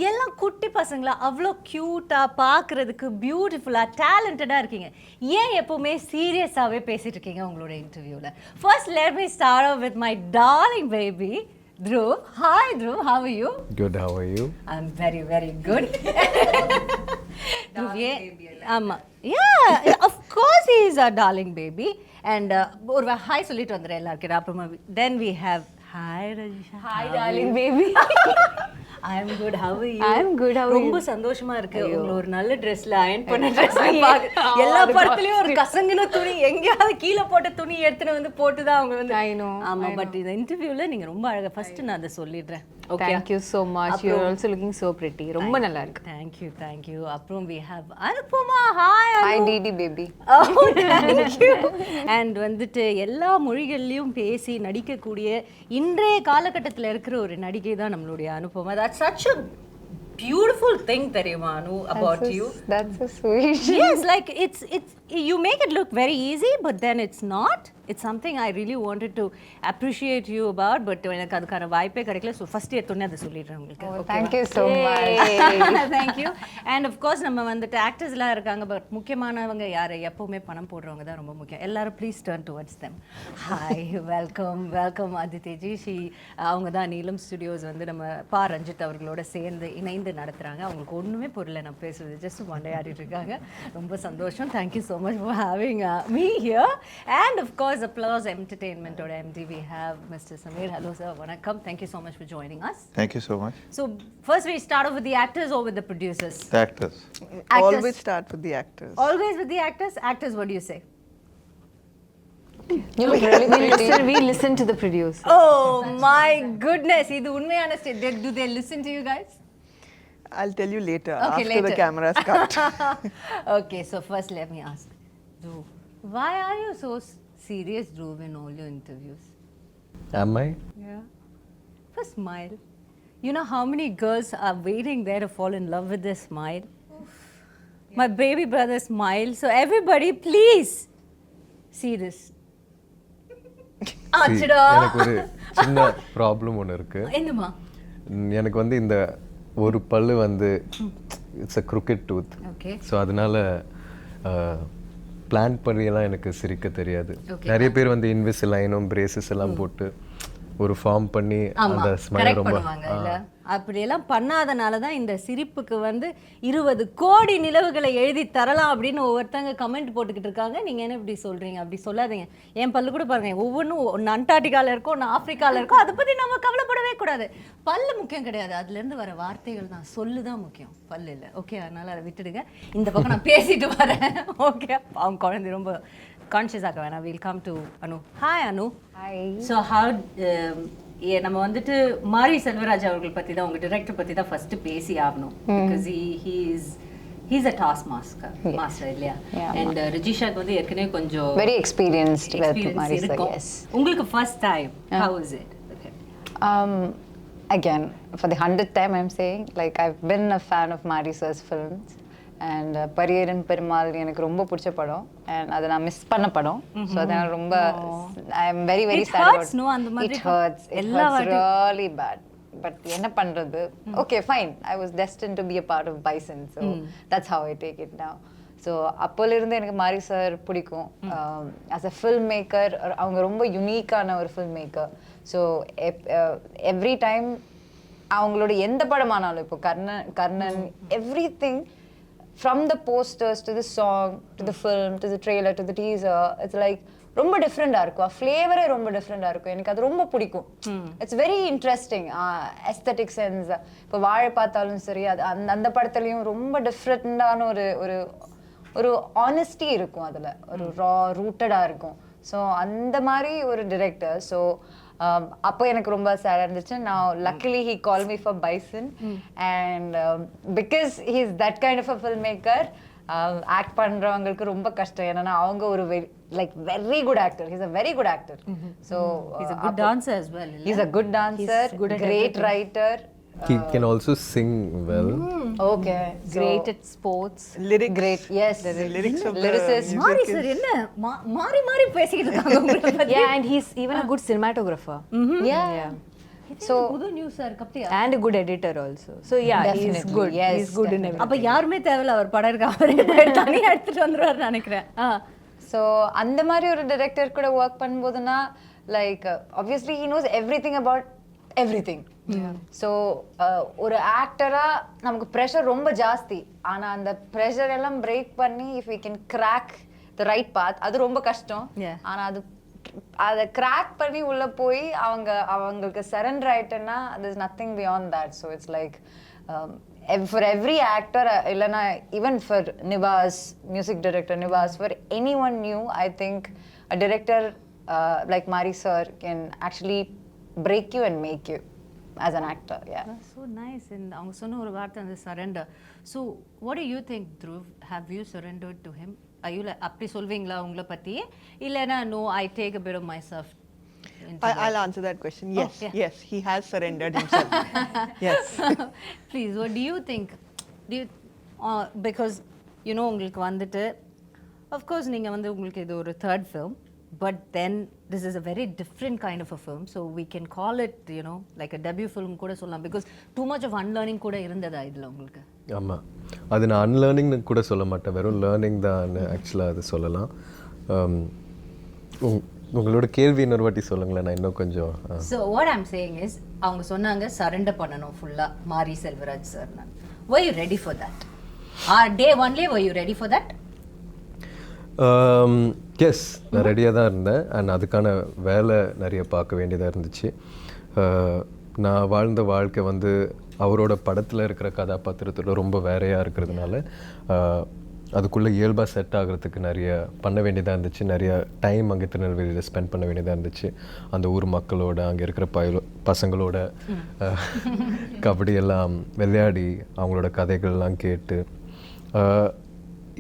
எல்லாம் குட்டி பசங்களா அவ்வளோ க்யூட்டாக பார்க்குறதுக்கு பியூட்டிஃபுல்லாக டேலண்டடாக இருக்கீங்க. ஏன் எப்போவுமே சீரியஸாகவே பேசிகிட்டு இருக்கீங்க உங்களோட இன்டர்வியூவில்? First let me start off with my darling baby, Dhruv. Hi Dhruv, how are you? Good, how are you? I'm very, very good. Dhruv, ஆமாம். Yeah, of course he is our darling baby. And ஒரு hi சொல்லிட்டு வந்துடுறேன் எல்லாருக்கும். அப்புறமா then we have hi Rajisha. Hi darling baby. I am good. How are you? I am good. How are you? ரொம்ப சந்தோஷமா இருக்கு. உங்களை ஒரு நல்ல ட்ரெஸ்ல அயர்ன் பண்ண ட்ரெஸ்ல பாக்க எல்லா படத்துலயும் ஒரு கசங்கின துணி எங்கயாவது கீழ போட்ட துணி எடுத்துட்டு வந்து போட்டு தான் அவங்க வந்து I know. ஆமா பட் இந்த இன்டர்வியூல நீங்க ரொம்ப அழகா ஃபர்ஸ்ட் நான் அதை சொல்லிடுறேன். Okay. Thank you so much. You are also looking so pretty. ரொம்ப நல்லா இருக்கு. Thank you. அப்புறம் we have Anupama. Hi. Hi Didi baby. Oh, thank you. And வந்துட்டு எல்லா மொழிகள்லயும் பேசி நடிக்கக்கூடிய இன்றைய காலகட்டத்தில் இருக்கிற ஒரு நடிகை தான் நம்மளுடைய Anupama. That's such a beautiful thing தெரியுமா அனு about you. That's so sweet. Yes, like it's you make it look very easy but then it's not. It's something I really wanted to appreciate you about but எனக்கு அதுக்கான வாய்ப்பே கிடைக்கல. So first எடுத்தோன்னே அதை சொல்லிடுறேன் உங்களுக்கு. Oh, thank you so much. Thank you. And of course நம்ம வந்துட்டு ஆக்டர்ஸ்லாம் இருக்காங்க பட் முக்கியமானவங்க யாரு எப்பவுமே பணம் போடுறவங்க தான் ரொம்ப முக்கியம். எல்லாரும் please turn towards them. Hi, welcome அதிதிஜி. அவங்க தான் நீலம் ஸ்டுடியோஸ் வந்து நம்ம பா ரஞ்சித் அவர்களோட சேர்ந்து இணைந்து நடத்துறாங்க. அவங்களுக்கு ஒண்ணுமே புரியல நான் பேசுறது, ஜஸ்ட் மண்டையாடிட்டு இருக்காங்க. ரொம்ப சந்தோஷம். Thank you so much for having me here. And of course Applause Entertainment or MD, we have Mr. Samir. Hello sir, vanakkam. Thank you so much for joining us. Thank you so much. So first we start off with the actors or with the producers? The actors. Always start with the actors. Always with the actors? Actors, what do you say? You look really pretty. We listen to the producer. Oh my goodness, idu unmayana state. Do they listen to you guys? I'll tell you later, Okay, after later. the cameras cut. Okay, so first let me ask Dhruv, why are you so serious, Dhruv, in all your interviews? Am I? Yeah. First smile. You know how many girls are waiting there to fall in love with this smile? My baby brother smile. So everybody, please see this. See, எனக்கு ஒரு சின்ன problem ஒன்று இருக்கு. என்னமா? எனக்கு வந்து இந்த ஒரு பல்லு வந்து it's a crooked tooth. Okay. So அதனால பிளான் பண்ணியெல்லாம் எனக்கு சிரிக்க தெரியாது. நிறைய பேர் வந்து இன்விசிலைனும் பிரேசஸ் எல்லாம் போட்டு ஒரு ஃபார்ம் பண்ணி அந்த ஸ்மைல் ரொம்ப அப்படியெல்லாம் பண்ணாதனால தான் இந்த சிரிப்புக்கு வந்து 20 கோடி நிலவுகளை எழுதி தரலாம் அப்படின்னு ஒவ்வொருத்தங்க கமெண்ட் போட்டுக்கிட்டு இருக்காங்க. நீங்கள் என்ன இப்படி சொல்கிறீங்க? அப்படி சொல்லாதீங்க. என் பல்லு கூட பாருங்க, ஒவ்வொன்றும் ஒன்று அண்டார்டிகாவில் இருக்கும், ஒன்று ஆஃப்ரிக்காவில் இருக்கும். அதை பற்றி நம்ம கவலைப்படவே கூடாது. பல்லு முக்கியம் கிடையாது, அதுலேருந்து வர வார்த்தைகள் தான், சொல்லு தான் முக்கியம், பல்லு இல்லை. ஓகே, அதனால் அதை விட்டுடுங்க. இந்த பக்கம் நான் பேசிட்டு வரேன். ஓகே, அவங்க குழந்தை ரொம்ப கான்ஷியஸ் ஆக்க வேணாம். Will come to Anu. Hi Anu. Hi. So நம்ம வந்துட்டு மாரி செல்வராஜ் அவர்கள் பற்றி தான், உங்கள் டிரெக்டர் பற்றி தான் ஃபர்ஸ்ட் பேசி ஆகணும். Because he's a task master இல்லையா? அண்ட் ரிஜிஷாக்கு வந்து ஏற்கனவே கொஞ்சம் Very experienced with experience Marisa, இருக்கும். yes. உங்களுக்கு first time how was it? Okay. Again, for the 100th time I'm saying, like I've been a fan of Marisa's films. And Pariyerum Perumal எனக்கு ரொம்ப பிடிச்ச படம் and அதை நான் மிஸ் பண்ண படம். ஸோ அதனால ரொம்ப I am very It sad hurts, about no? அந்த மாதிரி it hurts really bad. But என்ன பண்றது? Okay, fine. I was destined to be a part of Bison, so that's how I take it now. So அப்போலேருந்து எனக்கு மாரி sir பிடிக்கும். As a film maker அவங்க ரொம்ப யூனிக்கான ஒரு film maker. So every time அவங்களோட எந்த படமானாலும், இப்போ Karnan everything from the posters to the song to the film to the trailer to the teaser, it's like ரொம்ப டிஃப்ரெண்டாக இருக்கும். ஃப்ளேவரே ரொம்ப டிஃப்ரெண்டாக இருக்கும். எனக்கு அது ரொம்ப பிடிக்கும். It's very interesting aesthetic sense. இப்போ வாழை பார்த்தாலும் சரி, அது அந்த படத்துலையும் ரொம்ப டிஃப்ரெண்டான ஒரு ஆனஸ்டி இருக்கும், அதில் ஒரு ரூட்டடாக இருக்கும். ஸோ அந்த மாதிரி ஒரு டிரெக்டர். ஸோ அப்போ எனக்கு ரொம்ப சேடாக இருந்துச்சு. நான் luckily he called me for Bison and because he's that kind of a filmmaker, act பண்றவங்களுக்கு ரொம்ப கஷ்டம். ஏன்னா அவங்க ஒரு very good actor. He's a very good actor. So he's a good dancer as well. He's a good dancer, great writer. He can also sing well. Okay. Great at sports. Lyrics. Great. Yes. The lyrics of lyricist. the மாரி sir என்ன மாறி பேசிக்கிட்டு இருக்காங்க உங்களை பத்தி. Yeah, and he's even a good cinematographer. Mm-hmm. Yeah. So புது நியூஸா இருக்கு அப்படியா? and a good editor also. So yeah, he's good. Yes, He's good in everything. அப்ப யாருமே தேவையில்ல, அவர் படம் இருக்க அவரே தனியா எடுத்துட்டு வந்துருவாருன்னு நினைக்கிறேன். So அந்த மாதிரி ஒரு டைரக்டர் கூட work பண்ணும்போதுனா like obviously he knows everything about everything. So ஒரு ஆக்டரா நமக்கு பிரஷர் ரொம்ப ஜாஸ்தி. ஆனா அந்த பிரஷர் எல்லாம் பிரேக் பண்ணி if we can crack the right path அது ரொம்ப கஷ்டம். ஆனா அதை கிராக் பண்ணி உள்ள போய் அவங்களுக்கு surrender ஆயிட்டேன்னா there's nothing beyond that. So it's like for every actor இல்லைன்னா even for Nivas, music director Nivas, for anyone new, I think a director like Mari sir can actually break you and make you as an actor. Yeah, that's so nice. And அவங்க சொன்ன ஒரு வார்த்தை அந்த surrender. So what do you think, Dhruv? Have you surrendered to him? Are you like அப்படி சொல்வீங்களா உங்களை பத்தி? இல்லைன்னா no, I take a bit of myself. I'll answer that question. Yes, yes, he has surrendered himself. Yes. Please, what do you think? Do you because you know உங்களுக்கு வந்துட்டு of course நீங்க வந்து உங்களுக்கு இது ஒரு third film, but then this is a very different kind of a film, so we can call it, you know, like a debut film கூட சொல்லலாம், because too much of unlearning கூட இருந்ததா இதுல உங்களுக்கு? ஆமா, அது நான் அன்லேர்னிங்னு கூட சொல்ல மாட்டேன், வெறும் லேர்னிங் தான் ஆக்சுவலாக அது சொல்லலாம். உங்களோட கேள்வி இன்னொரு வாட்டி சொல்லுங்களேன், நான் இன்னும் கொஞ்சம். So what I'm saying is அவங்க சொன்னாங்க சரண்டர் பண்ணணும் ஃபுல்லா மாரி Selvaraj sir. Were you ready for that? Day only were you ready for that? Yes, நான் ரெடியாக தான் இருந்தேன். அண்ட் அதுக்கான வேலை நிறைய பார்க்க வேண்டியதாக இருந்துச்சு. நான் வாழ்ந்த வாழ்க்கை வந்து அவரோட படத்தில் இருக்கிற கதாபாத்திரத்தோட ரொம்ப வேறையாக இருக்கிறதுனால அதுக்குள்ளே இயல்பாக செட் ஆகிறதுக்கு நிறைய பண்ண வேண்டியதாக இருந்துச்சு. நிறைய டைம் அங்கே திருநெல்வேலியில் ஸ்பெண்ட் பண்ண வேண்டியதாக இருந்துச்சு. அந்த ஊர் மக்களோட, அங்கே இருக்கிற பசங்களோட கபடி எல்லாம் விளையாடி அவங்களோட கதைகள்லாம் கேட்டு.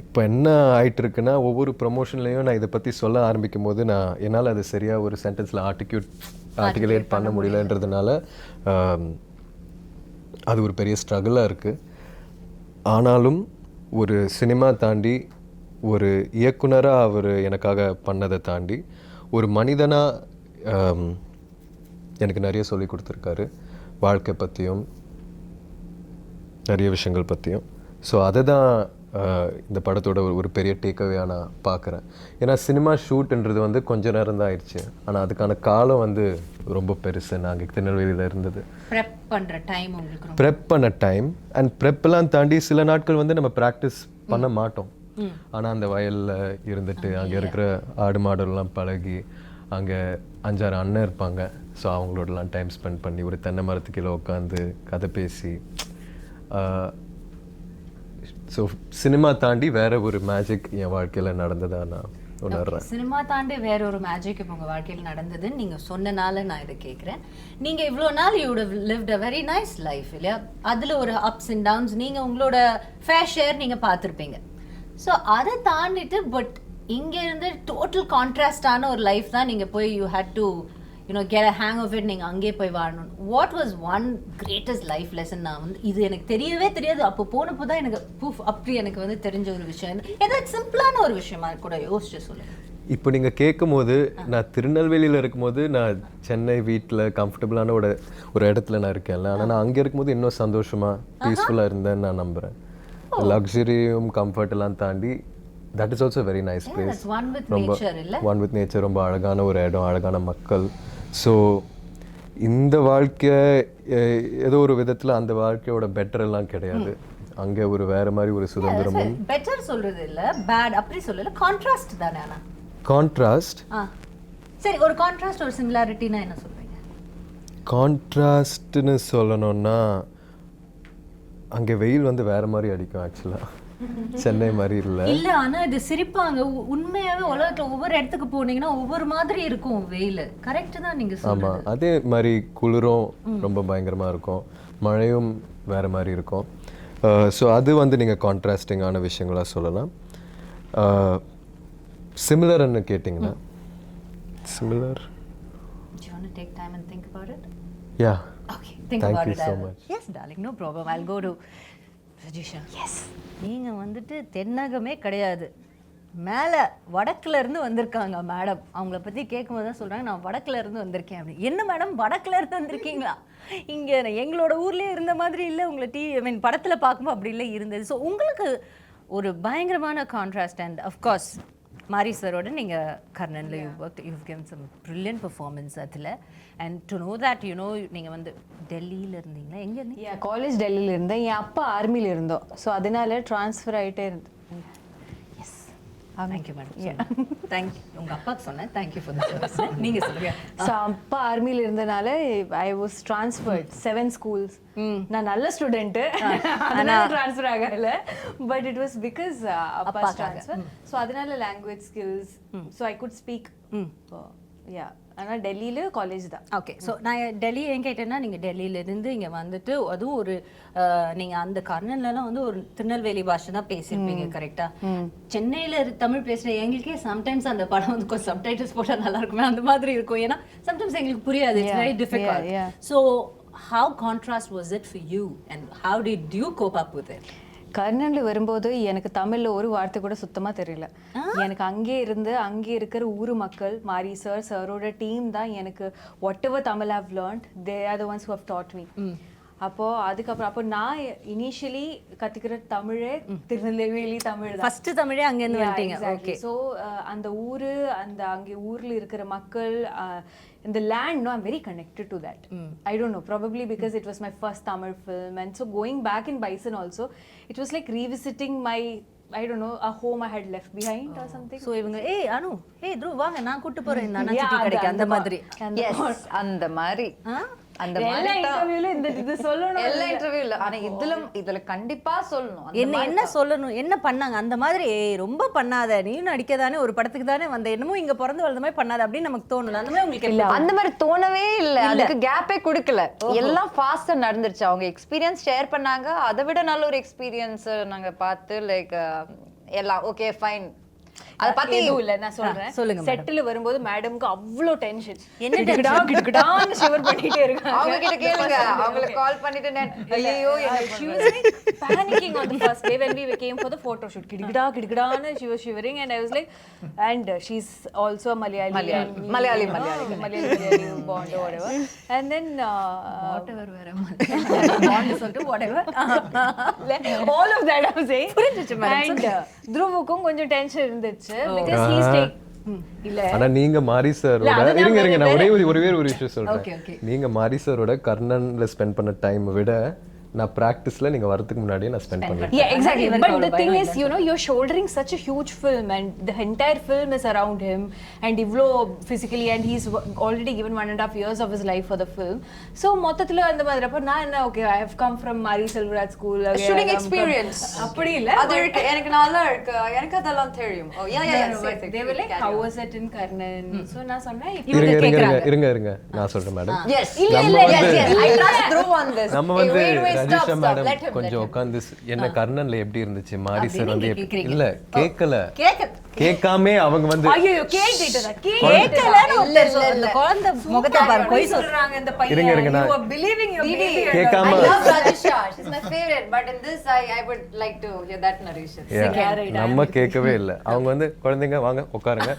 இப்போ என்ன ஆகிட்டுருக்குன்னா, ஒவ்வொரு ப்ரொமோஷன்லேயும் நான் இதை பற்றி சொல்ல ஆரம்பிக்கும் போது என்னால் அது சரியாக ஒரு சென்டென்ஸில் ஆர்டிகுலேட் பண்ண முடியலன்றதுனால அது ஒரு பெரிய ஸ்ட்ரகிளாக இருக்குது. ஆனாலும் ஒரு சினிமா தாண்டி, ஒரு இயக்குனராக அவர் எனக்காக பண்ணதை தாண்டி, ஒரு மனிதனாக எனக்கு நிறைய சொல்லி கொடுத்துருக்காரு, வாழ்க்கை பற்றியும் நிறைய விஷயங்கள் பற்றியும். ஸோ அதை தான் இந்த படத்தோட ஒரு பெரிய டேக்அவேயாக நான் பார்க்குறேன். ஏன்னா சினிமா ஷூட்ன்றது வந்து கொஞ்ச நேரம் தான் ஆயிடுச்சு, ஆனால் அதுக்கான காலம் வந்து ரொம்ப பெருசு. நாங்கள் திருநெல்வேலியில் இருந்தது ப்ரெப் பண்ணுற டைம், உங்களுக்கு ப்ரெப் பண்ண டைம். அண்ட் ப்ரெப்லாம் தாண்டி சில நாட்கள் வந்து நம்ம ப்ராக்டிஸ் பண்ண மாட்டோம். ஆனால் அந்த வயலில் இருந்துட்டு அங்கே இருக்கிற ஆடு மாடெல்லாம் பழகி, அங்கே 5-6 அண்ணன் இருப்பாங்க. ஸோ அவங்களோடலாம் டைம் ஸ்பெண்ட் பண்ணி ஒரு தென்னை மரத்து கீழே உட்காந்து கதை பேசி, ஸோ சினிமா தாண்டி வேற ஒரு மேஜிக் என் வாழ்க்கையில் நடந்ததா நான் உணர்றேன். சினிமா தாண்டி வேற ஒரு மேஜிக் இப்போ உங்கள் வாழ்க்கையில் நடந்ததுன்னு நீங்கள் சொன்னனால நான் இதை கேட்குறேன். நீங்கள் இவ்வளோ நாள் you would lived a very nice life இல்லையா? அதில் ஒரு அப்ஸ் அண்ட் டவுன்ஸ் நீங்கள் உங்களோட ஃபேர் ஷேர் நீங்கள் பார்த்துருப்பீங்க. ஸோ அதை தாண்டிட்டு பட் இங்கே இருந்து டோட்டல் கான்ட்ராஸ்டான ஒரு லைஃப் தான் நீங்கள் போய் you had to get a hang of it, நீங்கள் அங்கே போய் வாழணும். What was one greatest life lesson? நான் வந்து இது எனக்கு தெரியவே தெரியாது, அப்போ போனப்போ தான் எனக்கு அப்படி எனக்கு வந்து தெரிஞ்ச ஒரு விஷயம். ஏதாவது சிம்பிளான ஒரு விஷயமா கூட யோசிச்சு சொல்லுங்கள். இப்போ நீங்கள் கேட்கும் போது, நான் திருநெல்வேலியில் இருக்கும்போது நான் சென்னை வீட்டில் கம்ஃபர்டபுளான ஒரு இடத்துல நான் இருக்கேன்ல, ஆனால் நான் அங்கே இருக்கும்போது இன்னும் சந்தோஷமாக பீஸ்ஃபுல்லாக இருந்தேன்னு நான் நம்புகிறேன். லக்ஸரியும் கம்ஃபர்ட்டெல்லாம் தாண்டி that is also a very nice place. One with nature இல்ல? One with nature, ரொம்ப அழகான ஒரு இடம், அழகான மக்கள். ஸோ இந்த வாழ்க்கை ஏதோ ஒரு விதத்தில் அந்த வாழ்க்கையோட பெட்டர் எல்லாம் கிடையாது. அங்கே ஒரு வேற மாதிரி ஒரு சுதந்திரமும். பெட்டர் சொல்றது இல்ல, பேட் அப்படி சொல்லல, கான்ட்ராஸ்ட் தானே. ஆனா கான்ட்ராஸ்ட், சரி, ஒரு கான்ட்ராஸ்ட் ஒரு சிமிலாரிட்டினா என்ன சொல்றீங்க? கான்ட்ராஸ்ட்னு சொல்லணும்னா, அங்கே வெயில் வந்து வேற மாதிரி அடிக்கும் ஆக்சுவலாக, சென்னை மாதிரி இல்லை. இல்லை, ஆனால் இது சிரிப்பாங்க. உண்மையாகவே உலகத்தில் ஒவ்வொரு இடத்துக்கு போனீங்கன்னா ஒவ்வொரு மாதிரி இருக்கும் வெயில். கரெக்டு தான் நீங்கள் சொல்லுங்கள். ஆமாம், அதே மாதிரி குளிரும் ரொம்ப பயங்கரமாக இருக்கும், மழையும் வேறு மாதிரி இருக்கும். ஸோ அது வந்து நீங்கள் கான்ட்ராஸ்டிங்கான விஷயங்களாக சொல்லலாம். சிமிலர்னு கேட்டிங்கன்னா, similar. take time and think about it? Yeah. Okay, think Thank about you it. so much. Yes, darling, no problem. I'll go to suggestion. Yes. நீங்கள் வந்துட்டு தென்னகமே கிடையாது, மேலே வடக்குல இருந்து வந்திருக்காங்க மேடம். அவங்கள பற்றி கேட்கும்போது தான் சொல்கிறாங்க நான் வடக்குல இருந்து வந்திருக்கேன் அப்படின்னு. என்ன மேடம் வடக்குல இருந்து வந்திருக்கீங்களா? இங்கே எங்களோட ஊர்லேயே இருந்த மாதிரி இல்லை, உங்களை படத்தில் பார்க்கும்போது அப்படி இல்லை இருந்தது. ஸோ உங்களுக்கு ஒரு பயங்கரமான கான்ட்ராஸ்ட். அண்ட் அஃப்கோர்ஸ் மாரி சரோட நீங்கள் கர்ணனில் you given some brilliant performance அதில். அண்ட் டு நோ தட் நீங்கள் வந்து டெல்லியில் இருந்தீங்களா? எங்கே இருந்தீங்க? காலேஜ் டெல்லியில் இருந்தேன். என் அப்பா ஆர்மியில் இருந்தோம். ஸோ அதனால ட்ரான்ஸ்ஃபர் ஆகிட்டே இருந்தேன். Thank you madam. தேங்க்யூ. உங்கள் அப்பாவுக்கு சொன்னேன் தேங்க்யூ ஃபார் த சர்வீஸ். நீங்கள் சொல்லுங்கள். ஸோ அப்பா ஆர்மியில் இருந்தனால ஐ வாஸ் ட்ரான்ஸ்ஃபர்ட் 7 schools. நான் நல்ல ஸ்டூடெண்ட்டு, அதனால ட்ரான்ஸ்ஃபர் ஆகல. பட் இட் வாஸ் பிகாஸ் அப்பா ட்ரான்ஸ்ஃபர். ஸோ அதனால language skills, so I could speak. Yeah, ஆனால் டெல்லியில் காலேஜ் தான். ஓகே. ஸோ நான் டெல்லி ஏன் கேட்டேன்னா, நீங்கள் டெல்லியிலேருந்து இங்கே வந்துட்டு அதுவும் ஒரு நீங்கள் அந்த கர்ணன்லலாம் வந்து ஒரு திருநெல்வேலி பாஷை தான் பேசியிருப்பீங்க கரெக்டாக? சென்னையில் தமிழ் பேசுகிற எங்களுக்கே சம்டைம்ஸ் அந்த படம் வந்து கொஞ்சம் சப்டைட்டில்ஸ் போட்டால் நல்லா இருக்குமே அந்த மாதிரி இருக்கும். ஏன்னா சம்டைம்ஸ் எங்களுக்கு புரியாது. It's very difficult. So how contrast was it for you and how did you cope up with it? கர்ணன்ல வரும்போது எனக்கு தமிழ்ல ஒரு வார்த்தை கூட சுத்தமா தெரியல. எனக்கு அங்கே இருக்கிற ஊர் மக்கள், மாரி சரோட டீம் தான் எனக்கு whatever Tamil I've learned, they are the ones who have taught me. அப்போ நான் இனிஷியலி கத்துக்கிற தமிழே திருநெல்வேலி தமிழ் தான். ஃபர்ஸ்ட் தமிழே அங்க இருந்து வந்துட்டீங்க. ஓகே. சோ அந்த ஊரு, அந்த அங்கே ஊர்ல இருக்கிற மக்கள், இந்த land, no, I'm very connected to that. I don't know, probably because it was my first Tamil film, and so going back in Bison also, it was like revisiting my, I don't know, a home I had left behind or something. So இவங்க அனு through வாங்க நான் கூட்டி போறேன் இந்த அண்ணாச்சி கடைக்கு அந்த மாதிரி. எஸ், அந்த மாதிரி. அந்த எல்லா இன்டர்வியூல இது சொல்லணும். எல்லா இன்டர்வியூல. ஆனா இதுல கண்டிப்பா சொல்லணும். என்ன சொல்லணும், என்ன பண்ணாங்க அந்த மாதிரி. ரொம்ப பண்ணாத, நீயும் நடிக்கதானே, ஒரு படத்துக்கு தானே வந்த, என்னமோ இங்க பிறந்து வளர்ந்த மாதிரி பண்ணாத அப்படின்னு நமக்கு தோணல. அந்த மாதிரி உங்களுக்கு இல்ல, அந்த மாதிரி தோணவே இல்ல. அதுக்கு கேப்பே கொடுக்கல. எல்லாம் ஃபாஸ்டா நடந்துருச்சு. அவங்க எக்ஸ்பீரியன்ஸ் ஷேர் பண்ணாங்க. அதை விட நல்ல ஒரு எக்ஸ்பீரியன்ஸ் நாங்க பார்த்து லைக் எல்லாம் ஓகே ஃபைன். அத பத்தி எதுவும் இல்ல, நான் சொல்றேன். சொல்லுங்க. செட்டில் வரும்போது மேடம்க்கு அவ்ளோ டென்ஷன். என்ன கிடகிடான்னு ஷிவர் பண்ணிட்டே இருக்காங்க. அவங்க கிட்ட கேளுங்க, அவங்கள கால் பண்ணிட்டு நான் ஐயோ she was like panicking on the first day when we came for the photo shoot. கிடகிடான்னு she was shivering and I was like, and she's also a Malayali bond or whatever, and then whatever bond சொல்லிட்டு whatever all of that I'm saying. புரிஞ்சுச்சு madam. And த்ருவுக்கும் கொஞ்சம் tension இருந்துச்சு. ஆனா நீங்க மாரி சரோட இருங்க நான் ஒரே ஒரு விஷயம் சொல்றேன். நீங்க மாரி சரோட கர்ணன்ல ஸ்பெண்ட் பண்ண டைம் விட நான் பிராக்டிஸ்ல நீங்க வரதுக்கு முன்னாடியே நான் ஸ்பெண்ட் பண்ணிட்டேன். Yeah, exactly. But the thing is, you're shouldering such a huge film and the entire film is around him and Ivlo physically, and he's already given 1.5 years of his life for the film. So மொத்தத்துல அந்த மாதிரி அப்ப நான் என்ன, okay, I have come from Mari Selvaraj school, shooting experience. அப்படி இல்ல, அது எனக்கு நல்லா இருக்கு, எனக்கு அதெல்லாம் தெரியும். Oh yeah, they were like, how was it in Karnan? So நான் சொன்னேன், இவங்க கேக்குறாங்க. இருங்க நான் சொல்றேன் madam. Yes, I trust through on this. நம்ம வந்து ரஜிஷா மேடம் கொஞ்சம் உட்கார்ந்து என்ன கர்ணன்ல எப்படி இருந்துச்சு, மாரி சார் வந்து இல்ல கேட்காமே அவங்க வந்து ஐயோ கேட்டலன்னு அந்த குழந்தை முகத்தை பாரு, போய் சொல்றாங்க இந்த பையன். இருங்க you are believing your baby. கேட்காம I love Rajisha, she's my favorite, but in this I would like to hear that narration. நம்ம கேட்கவே இல்ல. அவங்க வந்து குழந்தைங்க வாங்க உட்காருங்க,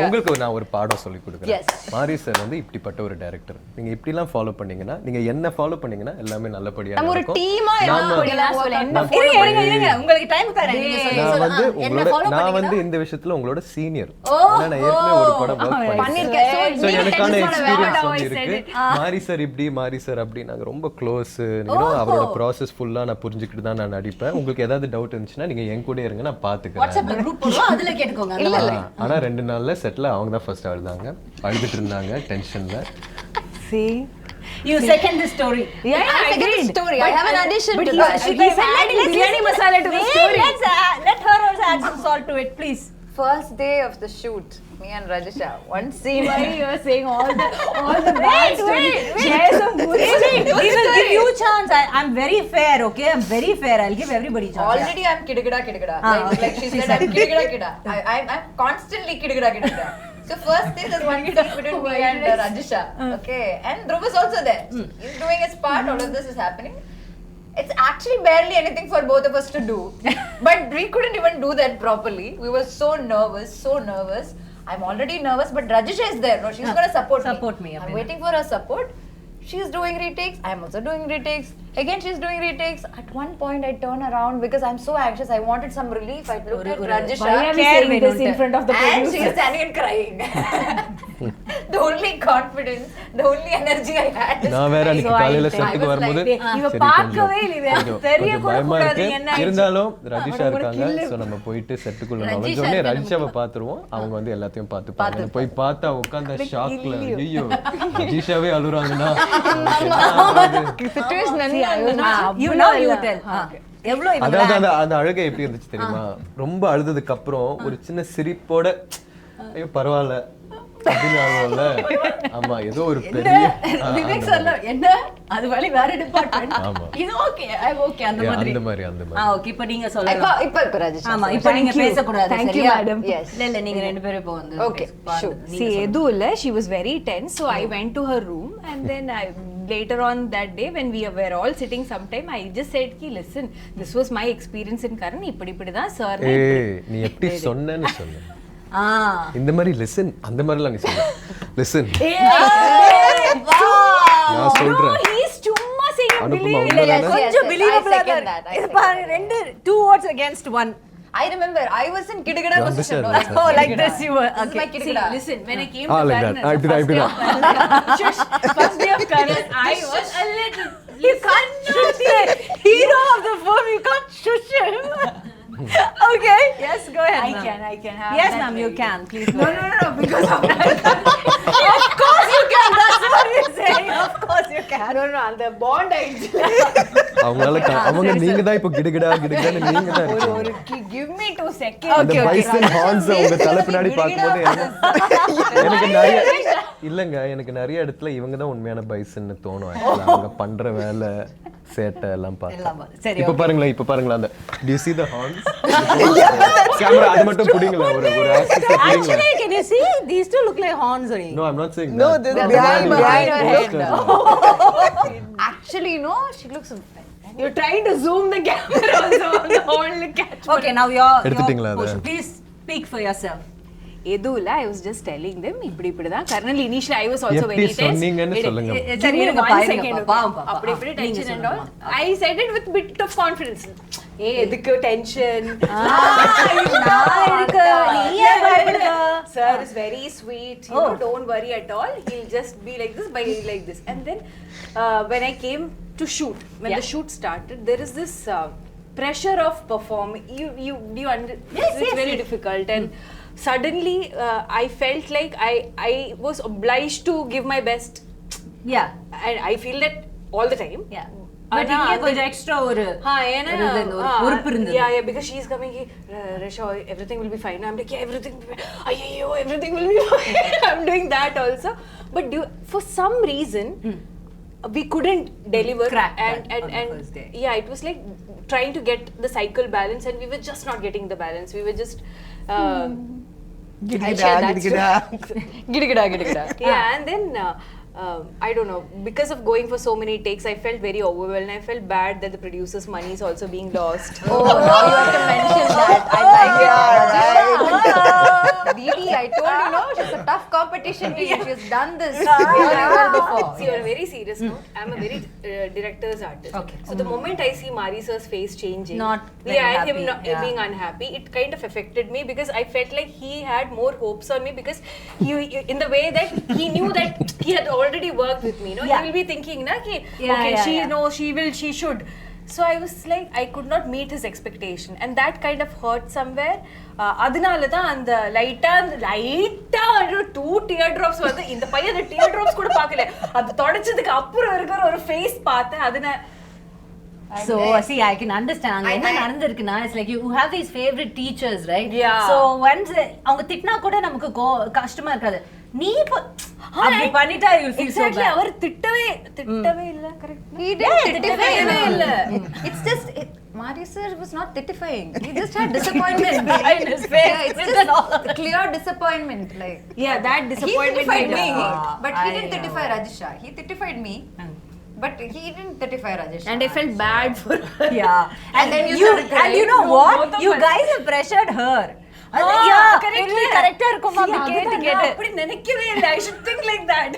உங்களுக்கு நான் ஒரு பாடம் சொல்லி கொடுக்குறேன். மாரி சார் வந்து இப்படிப்பட்ட ஒரு டைரக்டர், நீங்க இப்படி எல்லாம் ஃபாலோ பண்ணீங்கன்னா, நீங்க என்ன ஃபாலோ பண்ணீங்கன்னா எல்லாமே நல்லபடியா இருக்கும். நம்ம ஒரு டீமா உங்களுக்கு டைம் தரேன், நீங்க சொல்லுங்க. நான் வந்து இந்த விஷயத்துல உங்களோட சீனியர். நான் ஏற்கனவே ஒரு படம் வர்க் பண்ணிருக்கேன். சோ எனக்கான எக்ஸ்பீரியன்ஸ் வந்து இருக்கு. மாரி சார் இப்படி, மாரி சார் அப்படி, நாங்க ரொம்ப க்ளோஸ். அவரோட ப்ராசஸ் ஃபுல்லா நான் புரிஞ்சுக்கிட்டு தான் நான் நடிப்பேன். உங்களுக்கு ஏதாவது டவுட் இருந்துச்சுன்னா நீங்க என் கூட இருங்க, நான் பாத்துக்கிறேன். வாட்ஸ்அப்ல குரூப் போடுவோம், அதுல கேட்டுக்கோங்க. ஆனா 2 நாள்ல செட்ல அவங்க தான் ஃபர்ஸ்ட் அழுதாங்க, அழுதுட்டு இருந்தாங்க டென்ஷன்ல. See, you second the story. Yeah, I second the story. I have an addition to that. She's adding biryani masala to the story. Let her also add some salt to it, please. First day of the shoot, me and Rajisha, one scene. Why you are saying all the bad stories? Share some good stories. We will give you chance. I'm very fair, okay? I'm very fair. I'll give everybody chance. Already I'm kidagada. Like she said, I'm kidagada. I'm constantly kidagada. So first day there's one scene between me and Rajisha. Okay, and Dhruv is also there. He's doing his part. All of this is happening. It's actually barely anything for both of us to do. But we couldn't even do that properly. We were so nervous. I'm already nervous, but Rajisha is there. No, she's going to support me. I'm waiting for her support. She's doing retakes. I'm also doing retakes. Again, she's doing retakes. At one point, I turn around because I'm so anxious. I wanted some relief. I looked at Rajisha. Why are we saying this in front of the And producer? she's standing and crying. The only confidence, the only energy I had is நான் வேற அன்னைக்கு காலையில செட்டுக்கு வரும்போது இவ சரி, பார்க்கவே இல்லை, இவ கொஞ்சம் தெரிய கொஞ்சம் கூட பயமா கூடாது, இருக்கு. என்ன ஆயிடுச்சு? இருந்தாலும் ரஜிஷா இருக்காங்க, சோ நம்ம போயிட்டு செட்டுக்குள்ள நுழைஞ்ச உடனே ரஜிஷாவை பாத்துருவோம். அவங்க வந்து எல்லாத்தையும் பாத்துப்பாங்க. போய் பார்த்தா உட்கார்ந்த ஷாக்ல ஐயோ ரஜிஷாவே அழுறாங்கன்னா situation You know, you tell. எவ்வளோ அதாவது அந்த அழுகை எப்படி இருந்துச்சு தெரியுமா? ரொம்ப அழுததுக்கு அப்புறம் ஒரு சின்ன சிரிப்போட ஐயோ பரவாயில்ல அப்படின்னு ஆகும்ல. ஆமா ஏதோ ஒரு பெரிய விவேக் சொல்ல என்ன அது வழி வேற டிபார்ட்மெண்ட். ஆமா. இது ஓகே ஐ ஓகே அந்த மாதிரி. அந்த மாதிரி ஓகே இப்போ நீங்க சொல்லுங்க. இப்ப Rajisha. ஆமா இப்போ நீங்க பேச கூடாது. Thank you, சரியா? madam. Yes. இல்ல நீங்க ரெண்டு பேரும் இப்போ வந்து Okay, sure. See, எதுவும் இல்ல, she was very tense, so I went to her room and then later on that day when we were all sitting sometime, I just said ki listen, this was my experience in Karan, இப்படி தான் sir. ஏய் நீ எப்படி சொன்னேன்னு சொல்லு. இந்த மாதிரி listen அந்த மாதிரிலாம் நீ சொல்லு. லிசன் நான் சொல்றேன். He's சும்மா saying அனுப்புமா இல்ல இல்ல உண்மைதானே? கொஞ்சம் yes, believable I second that, I இது பாரு ரெண்டு 2 words against 1. I remember I was in Kidagada You position. understand, No, Oh like this you were. This is my Okay. See, Kidagada. listen, when I came Ah, to like Karan, that. I did that. Shush. First day of Karan, I was a little. You can't shush the hero of the film. You can't shush him. Okay. Yes, go ahead. I ma'am. can have. Yes, that ma'am, you very- can. Please go No, ahead. no, because of that. Of course you can. That's what we're saying. Of course you can. No, அந்த bond ஆயிடுச்சு. அவங்களால அவங்க நீங்க தான் இப்போ கிடுகிடான்னு நீங்க தான் இருக்கீங்க. Give me 2 seconds. அந்த பைசன் ஹார்ன்ஸ் உங்க தலை பின்னாடி பார்க்கும்போது எனக்கு எனக்கு நிறைய இடத்துல இவங்க தான் உண்மையான பைசன்னு தோணும். Actually, அவங்க பண்ற வேலை சேட்டை எல்லாம் பார்த்தா சரி, இப்போ பாருங்களேன் அந்த do you see the horns? Camera அது மட்டும் புடிங்களா ஒரு access புடிங்களா? Actually, can you see? These two look like horns only. No, I'm not saying No, that. this The behind her head. posters. Actually, no, she looks. You're trying to zoom the camera also on the whole catch. Okay, now your எடுத்துட்டீங்களா அதை? portion. Please speak for yourself. எதுவுல I was just telling them இப்படி தான் kernel initially I was also எப்படி very tense. சொன்னீங்கன்னு சொல்லுங்க. சரி, இருங்க, One பாருங்க, second. பாப்பா. அப்படி இப்படி நீங்க tension and all. சொல்லுங்க. I said it with bit of confidence. எதுக்கு tension? நான் இருக்கு. நீ ஏன் பயப்படுற? Sir is very sweet. You know, don't worry at all. He'll just be like this, by like this. And then when I came to shoot, when the shoot started, there is this pressure of performing. You it's very difficult and suddenly I felt like I was obliged to give my best. Yeah. And I feel that all the time. Yeah. But இங்க கொஞ்சம் extra ஒரு பொறுப்பு இருந்தது. Yeah, because she's coming here, Resha, everything will be fine. I'm like, yeah, everything will be fine. Ayyo, everything will be fine. I'm doing that also. But for some reason, we couldn't deliver. Crack and that on the first day. yeah, it was like trying to get the cycle balance and we were just not getting the balance. We were just I'll share that Gidagada. yeah, and then I don't know, because of going for so many takes, I felt very overwhelmed. I felt bad that the producer's money is also being lost. Oh, now you have to mention that. I like it. Didi, I told you, no, she's a tough competition to you. She's done this very well before. See, on a very serious note, I'm a very director's artist. Okay. So the moment I see Mari sir's face changing, Not very him happy, not yeah. being unhappy, it kind of affected me because I felt like he had more hopes on me because he, in the way that he knew that he had already worked with me. No, Yeah. he will be thinking, na, ki, Yeah, okay, yeah, she yeah. knows, she should. So I was like, I could not meet his expectation, and that kind of hurt somewhere. அதனால தான் அந்த லைட்டா 2 tear drops வந்து இந்த பையன் அந்த tear drops கூட பார்க்கல. அது தொடச்சதுக்கு அப்புறம் இருக்கிற ஒரு ஃபேஸ் பார்த்தேன். அதனால So see, I can understand. அங்க என்ன நடந்திருக்குன்னா, it's like you have these favorite teachers, right? Yeah. So once அவங்க திட்டினா கூட நமக்கு கஷ்டமா இருக்காது. நீ அப்படி பண்ணிட்டா you feel so exactly bad. அவர் திட்டவே இல்ல. கரெக்ட். He didn't titify இல்ல. It's just Mari sir was not titifying. He just had disappointment behind his face. Yeah, it's just clear disappointment. Like Yeah, that disappointment he titified me, made but he I didn't know. titify Rajisha. He titified me. But he didn't certify Rajesh. And I felt bad for her. Yeah. And then you started and crying. you know No, what? both of You us. guys have pressured her. கரெக்டா இருக்குமா அப்படி கேட்டு கேட்டு அப்படி நினைக்கவே இல்லை. I should think like that.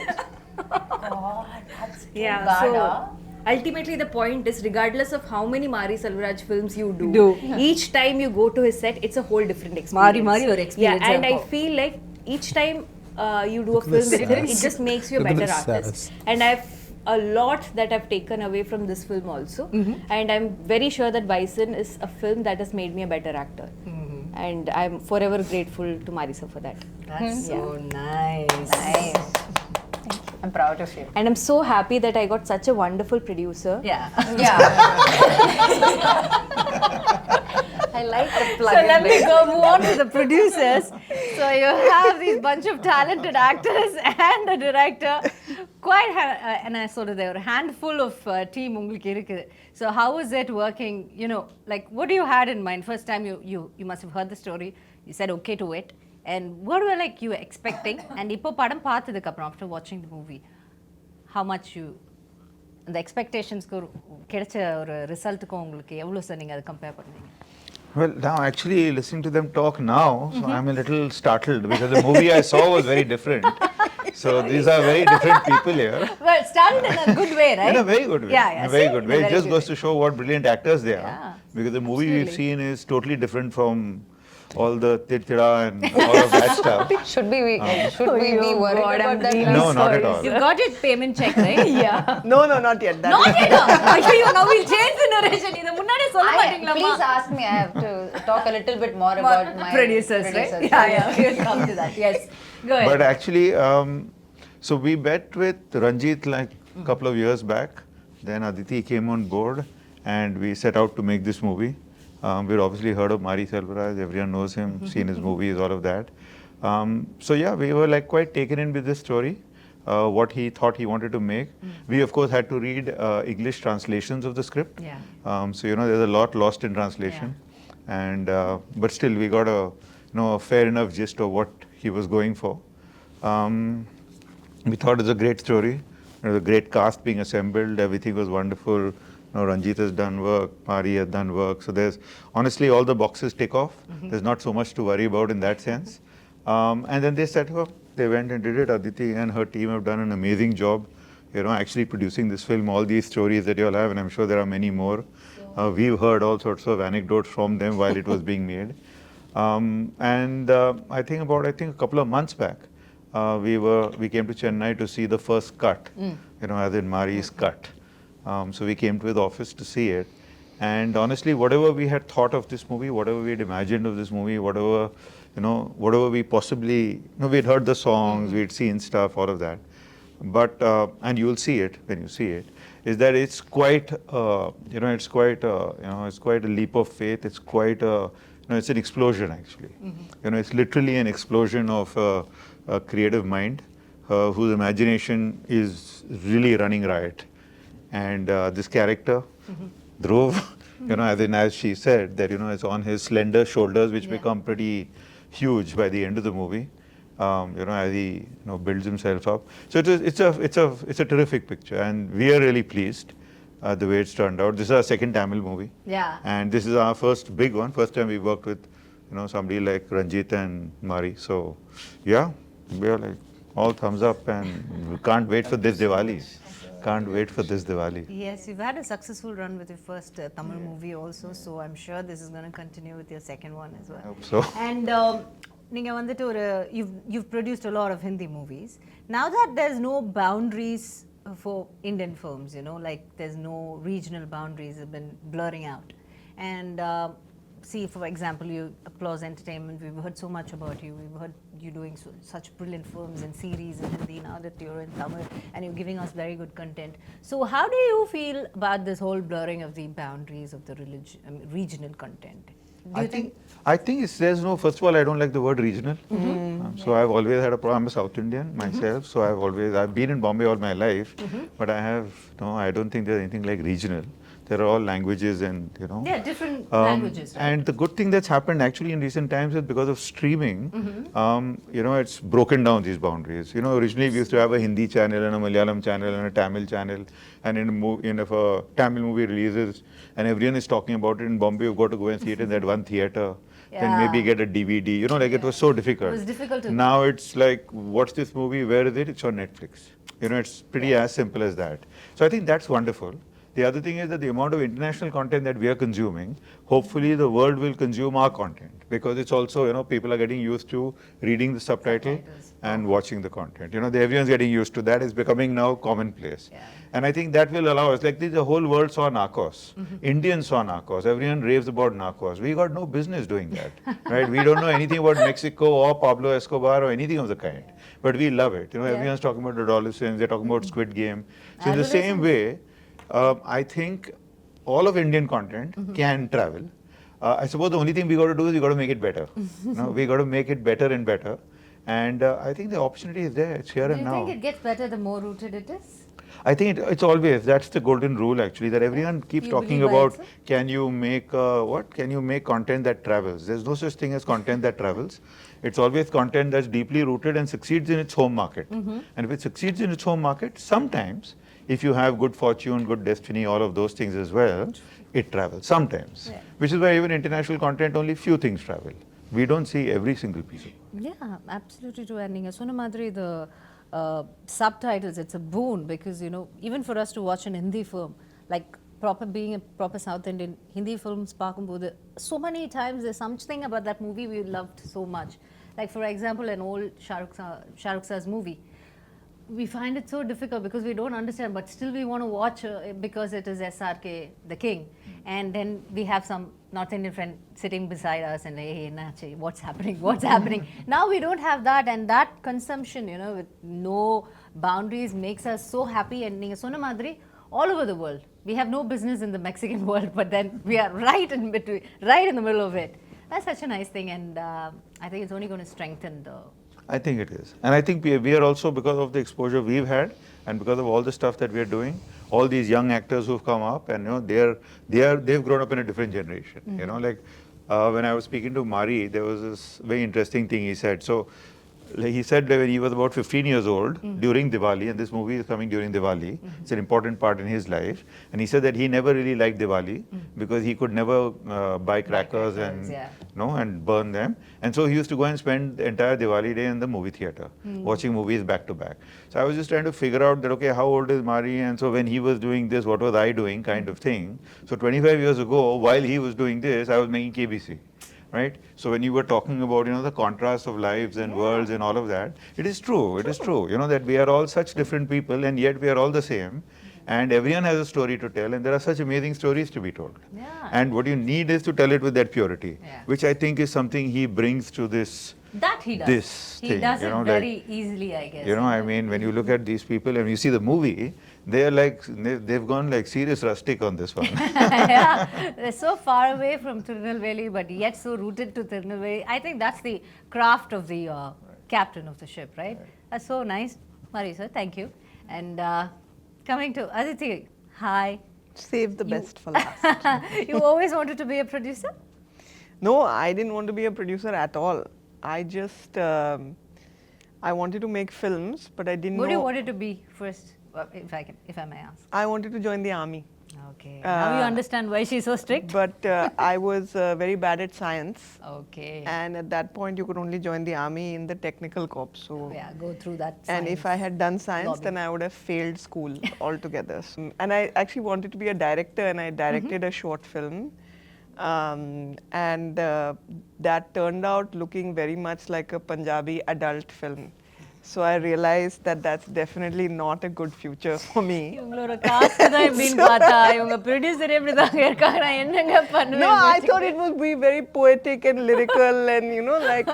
Yeah, bad, so huh? ultimately the point is, regardless of how many Mari Selvaraj films you do, each time you go to his set, it's a whole different experience. மாறி ஒரு experience Yeah, and I இருக்கும். feel like each time you do a film with him, it just makes you a Look at better the artist. sass. And I've a lot that I've taken away from this film also. And I'm very sure that Bison is a film that has made me a better actor. And I'm forever grateful to Marisa for that. That's so nice. Nice. I'm proud of you. And I'm so happy that I got such a wonderful producer. Yeah. Yeah. I like the plug. So let me go move on to the producers. So you have these bunch of talented actors and a director. Quite, and I sort of there were a handful of team உங்களுக்கு இருக்குது. So how was it working? You know, like what do you had in mind? First time you must have heard the story. You said okay to it. And what were like you expecting? And இப்போ படம் பார்த்ததுக்கு அப்புறம் after watching the movie, how much you the expectations கிடைச்ச ஒரு ரிசல்ட்டுக்கும் உங்களுக்கு எவ்வளவு sir நீங்க அதை கம்பேர் பண்ணீங்க? Well, now actually listening to them talk now, so I'm a little startled because the movie I saw was very different. So these are very different people here. Well, started in a good way, right? In a very good way. Yeah, yeah. In a very See? good In a way. It very just good goes to show what brilliant actors they are. Yeah, Because the movie we've seen is totally different from all the tirtira and all of that stuff. Should we be worried about that? No, not at all. You got your payment check, right? Yeah. No, not yet. That Not yet. Ayyo, now we'll change the narration. இத முன்னாடியே சொல்ல மாட்டீங்களா? Please ask me. I have to talk a little bit more about my producers, right? Yeah, we'll come to that. Yes. Go ahead. But actually, so we met with Ranjit like a couple of years back. Then Aditi came on board and we set out to make this movie. We'd obviously heard of Mari Selvaraj, everyone knows him, seen his movies, all of that. So yeah, we were like quite taken in with this story, what he thought he wanted to make. We of course had to read English translations of the script. Yeah. So you know, there's a lot lost in translation. And but still we got a a fair enough gist of what he was going for. We thought it was a great story. There was a great cast being assembled. Everything was wonderful. Ranjit has done work. Mari has done work. So there's honestly all the boxes tick off. There's not so much to worry about in that sense. And then they set up. They went and did it. Aditi and her team have done an amazing job. Actually producing this film. All these stories that you all have, and I'm sure there are many more. We've heard all sorts of anecdotes from them while it was being made. I think a couple of months back. We came to Chennai to see the first cut, as in Mari's cut. So we came to his office to see it. And honestly, whatever we had thought of this movie, whatever we had imagined of this movie, whatever we possibly, we'd heard the songs, we'd seen stuff, all of that. But, and you'll see it when you see it, is that it's quite, it's quite a leap of faith. It's quite it's an explosion actually. It's literally an explosion of a creative mind whose imagination is really running riot. And this character, Dhruv, as she said, that it's on his slender shoulders, which become pretty huge by the end of the movie. As he builds himself up. So it's a terrific picture, and we are really pleased the way it's turned out. This is our second Tamil movie. Yeah. And this is our first big one. First time we worked with somebody like Ranjit and Mari. So yeah, we are like all thumbs up, and we can't wait for this Diwali. Can't wait for this Diwali. Yes, you've had a successful run with your first Tamil movie also, so I'm sure this is going to continue with your second one as well. I hope so. And நீங்க வந்துட்டு you've produced a lot of Hindi movies. Now that there's no boundaries for Indian films, like there's no regional boundaries have been blurring out. And see, for example, you Applause Entertainment, we've heard so much about you. We've heard you doing such brilliant films and series in Hindi, now that you're in Tamil and you're giving us very good content. So how do you feel about this whole blurring of the boundaries of the regional content? I think there's no, first of all, I don't like the word regional. So I've always had a problem. I'm a South Indian myself, so I've been in Bombay all my life, but I don't think there's anything like regional. There are all languages and, you know. Yeah, different languages. Right? And the good thing that's happened actually in recent times is because of streaming, you know, it's broken down these boundaries. You know, originally we used to have a Hindi channel and a Malayalam channel and a Tamil channel, and if a Tamil movie releases and everyone is talking about it in Bombay, you've got to go and see it in that one theater. Then maybe get a DVD. You know, like it was so difficult. It was difficult to. Now it's like, what's this movie? Where is it? It's on Netflix. You know, it's pretty as simple as that. So I think that's wonderful. The other thing is that the amount of international content that we are consuming, hopefully the world will consume our content, because it's also, you know, people are getting used to reading the subtitle and watching the content. You know, everyone's getting used to that. It's becoming now commonplace. Yeah. And I think that will allow us, like the whole world saw Narcos. Indians saw Narcos. Everyone raves about Narcos. We got no business doing that, right? We don't know anything about Mexico or Pablo Escobar or anything of the kind. But we love it. You know, everyone's talking about adolescents. They're talking about Squid Game. So in the same way, I think all of Indian content can travel. I suppose the only thing we got to do is we got to make it better. You know, we got to make it better and better. And I think the opportunity is there. It's here and now. Do you think it gets better the more rooted it is? I think it's always, that's the golden rule actually, that everyone keeps You talking believe about, also? can you make what? Can you make content that travels? There's no such thing as content that travels. It's always content that's deeply rooted and succeeds in its home market. And if it succeeds in its home market, sometimes, if you have good fortune, good destiny, all of those things as well, it travels sometimes. Yeah. Which is why even international content, only few things travel. We don't see every single piece of it. Yeah, absolutely true. And Ninga Sona Madri, the subtitles, it's a boon, because, you know, even for us to watch an Hindi film, like being a proper South Indian, Hindi films, so many times there's something about that movie we loved so much. Like, for example, an old Shah Rukh Sir's movie. We find it so difficult because we don't understand, but still we want to watch because it is SRK, the king. And then we have some North Indian friend sitting beside us and, hey, Nachi, what's happening? What's happening? Now we don't have that, and that consumption, you know, with no boundaries makes us so happy. And Ninga Sona Madri, all over the world. We have no business in the Mexican world, but then we are right in between, right in the middle of it. That's such a nice thing, and I think it's only going to strengthen the. I think it is. And I think we are also, because of the exposure we've had and because of all the stuff that we are doing, all these young actors who've come up, and, you know, they've grown up in a different generation. You know, like when I was speaking to Mari, there was this very interesting thing he said. So he said that when he was about 15 years old during Diwali, and this movie is coming during Diwali, it's an important part in his life, and he said that he never really liked Diwali because he could never buy crackers and and burn them, and so he used to go and spend the entire Diwali day in the movie theater watching movies back to back. So I was just trying to figure out that, okay, how old is Mari, and so when he was doing this, what was I doing, kind of thing. So 25 years ago, while he was doing this, I was making KBC. Right? So when you were talking about, you know, the contrast of lives and worlds and all of that, it is true, it is true, you know, that we are all such different people and yet we are all the same, and everyone has a story to tell, and there are such amazing stories to be told. Yeah. And what you need is to tell it with that purity, which I think is something he brings to this. That he does. This he thing, does you know, it very easily, I guess. You know, I mean, when you look at these people and you see the movie, they are like, they've gone like serious rustic on this one. Yeah, they're so far away from Tirunelveli, but yet so rooted to Tirunelveli. I think that's the craft of the captain of the ship, right? That's so nice. Mari sir, thank you. And coming to Aditi, hi. Save the best for last. You always wanted to be a producer? No, I didn't want to be a producer at all. I just, I wanted to make films, but I didn't know. What do you wanted to be first, if I may ask? I wanted to join the army. Okay. Now you understand why she's so strict? But I was very bad at science. Okay. And at that point, you could only join the army in the technical corps. So Yeah, go through that and if I had done science, then I would have failed school altogether. And I actually wanted to be a director, and I directed a short film. And that turned out looking very much like a Punjabi adult film. So I realized that that's definitely not a good future for me. இவங்களோட காசு தான் எப்படின்னு பார்த்தா இவங்க producer எப்படி தாங்க இருக்காங்க நான் என்னங்க பண்ணுவேன் No, I thought it would be very poetic and lyrical and, you know, like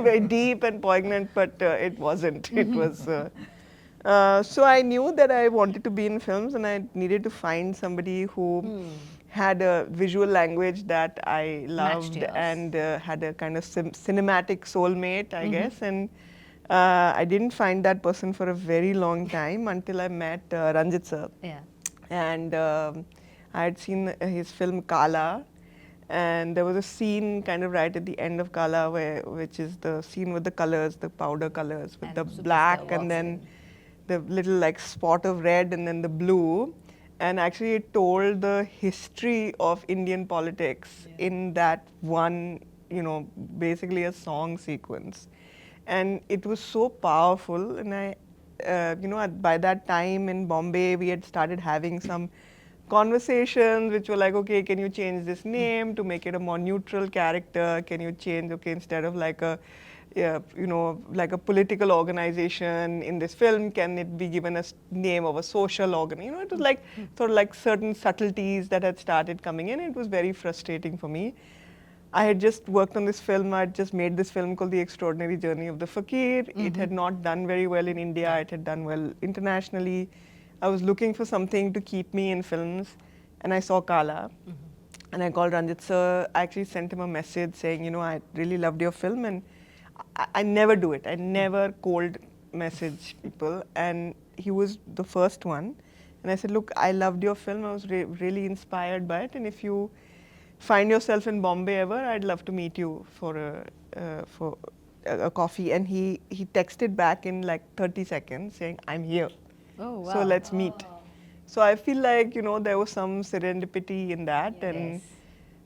very deep and poignant, but it wasn't. It was. So I knew that I wanted to be in films, and I needed to find somebody who had a visual language that I loved and had a kind of cinematic soulmate, I guess. And I didn't find that person for a very long time until I met Ranjit sir. Yeah. And I had seen his film Kala, and there was a scene kind of right at the end of Kala which is the scene with the colors, the powder colors, with And the Superstar black walks and then the little like spot of red and then the blue. And actually it told the history of Indian politics in that one, basically a song sequence. And it was so powerful. And by that time in Bombay, we had started having some conversations which were like, okay, can you change this name to make it a more neutral character? Can you change, okay, instead of like like a political organization in this film, can it be given a name of a social organ? It was like sort of like certain subtleties that had started coming in. It was very frustrating for me. I had just worked on this film. I had just made this film called The Extraordinary Journey of the Fakir. It had not done very well in India. It had done well internationally. I was looking for something to keep me in films, and I saw Kala. And I called Ranjit sir. I actually sent him a message saying, I really loved your film, and I never do it. I never cold message people, and he was the first one. And I said, look, I loved your film. I was really inspired by it, and if you find yourself in Bombay ever, I'd love to meet you for a coffee. And he texted back in like 30 seconds saying, I'm here. Oh, wow. So let's meet. So I feel like, there was some serendipity in that. And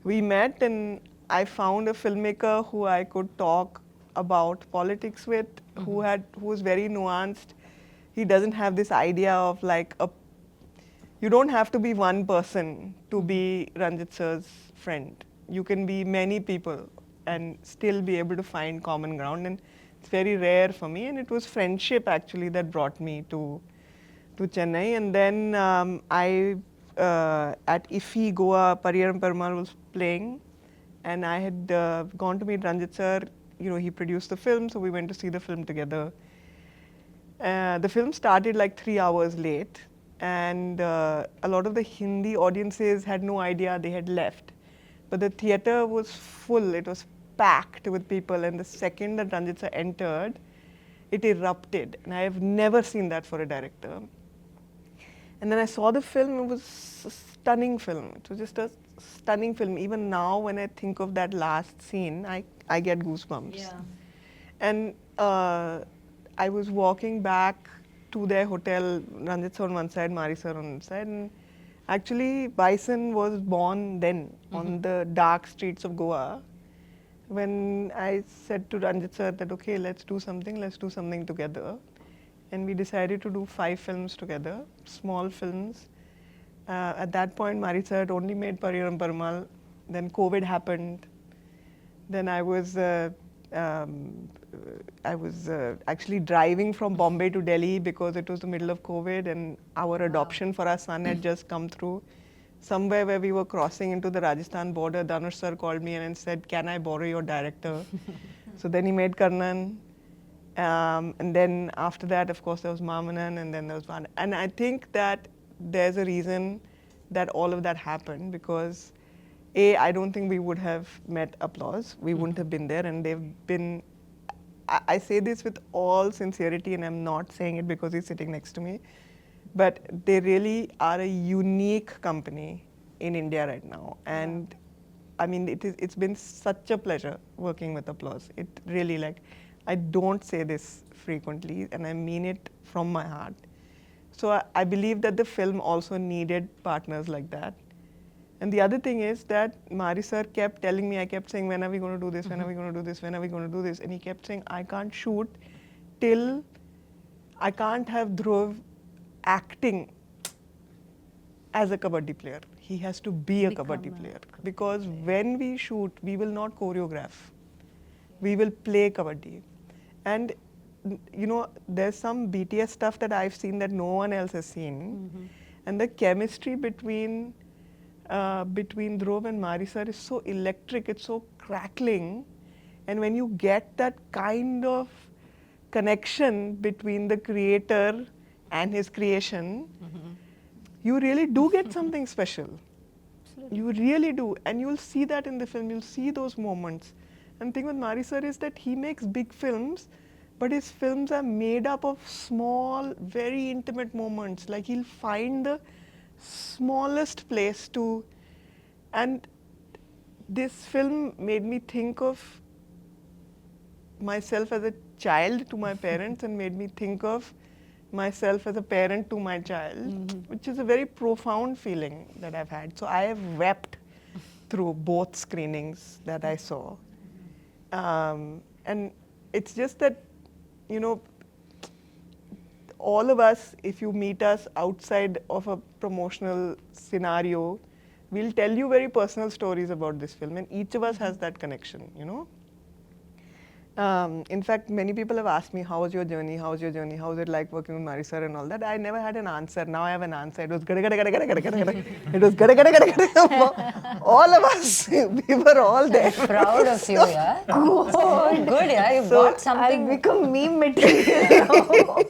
we met, and I found a filmmaker who I could talk about politics with, who was very nuanced. He doesn't have this idea of like you don't have to be one person to be Ranjit sir's friend. You can be many people and still be able to find common ground, and it's very rare for me. And it was friendship actually that brought me to Chennai. And then at IFFI Goa, Pariyaram Perumal was playing, and I had gone to meet Ranjit sir. He produced the film, so we went to see the film together. The film started like 3 hours late, and a lot of the Hindi audiences had no idea they had left. But the theater was full, it was packed with people, and the second that Ranjit sir entered, it erupted. And I have never seen that for a director. And then I saw the film, it was a stunning film. It was just a stunning film. Even now, when I think of that last scene, I get goosebumps. Yeah. And I was walking back to their hotel, Ranjit sir on one side, Mari sir on one side. And actually, Bison was born then on the dark streets of Goa. When I said to Ranjit sir that, okay, let's do something together. And we decided to do 5 films together, small films. At that point, Mari sir had only made Pariyaram Perumal. Then COVID happened. Then I was actually driving from Bombay to Delhi because it was the middle of COVID, and our adoption for our son had just come through. Somewhere where we were crossing into the Rajasthan border, Dhanush sir called me and said, can I borrow your director? So then he made Karnan. And then after that, of course, there was Mamanan, and then there was Van. And I think that there's a reason that all of that happened, because I don't think we would have met Applause. We wouldn't have been there, and they've been, I say this with all sincerity, and I'm not saying it because he's sitting next to me, but they really are a unique company in India right now. And I mean, it's been such a pleasure working with Applause. It really, like, I don't say this frequently, and I mean it from my heart. So I believe that the film also needed partners like that. And the other thing is that Mari sir kept telling me, I kept saying, when are we going to do this? When are we going to do this? When are we going to do this? And he kept saying, I can't shoot till I can't have Dhruv acting as a kabaddi player. He has to be a kabaddi player. Because when we shoot, we will not choreograph. We will play kabaddi. And there's some BTS stuff that I've seen that no one else has seen. And the chemistry between Dhruv and Mari sir is so electric, it's so crackling. And when you get that kind of connection between the creator and his creation, you really do get something special. Absolutely. You really do. And you'll see that in the film, you'll see those moments. And the thing with Mari sir is that he makes big films, but his films are made up of small, very intimate moments. Like he'll find the smallest place to, and this film made me think of myself as a child to my parents and made me think of myself as a parent to my child, which is a very profound feeling that I've had. So I have wept through both screenings that I saw. And it's just that, you know, all of us, if you meet us outside of a promotional scenario, we'll tell you very personal stories about this film, and each of us has that connection, you know. In fact, many people have asked me, how was your journey? How was your journey? How was it like working with Mari sir and all that? I never had an answer. Now I have an answer. It was gada gada gada gada gada gada gada. It was gada gada gada gada. All of us, we were all there. Proud of you, yeah. Good, yeah. You brought something. I'll become meme material.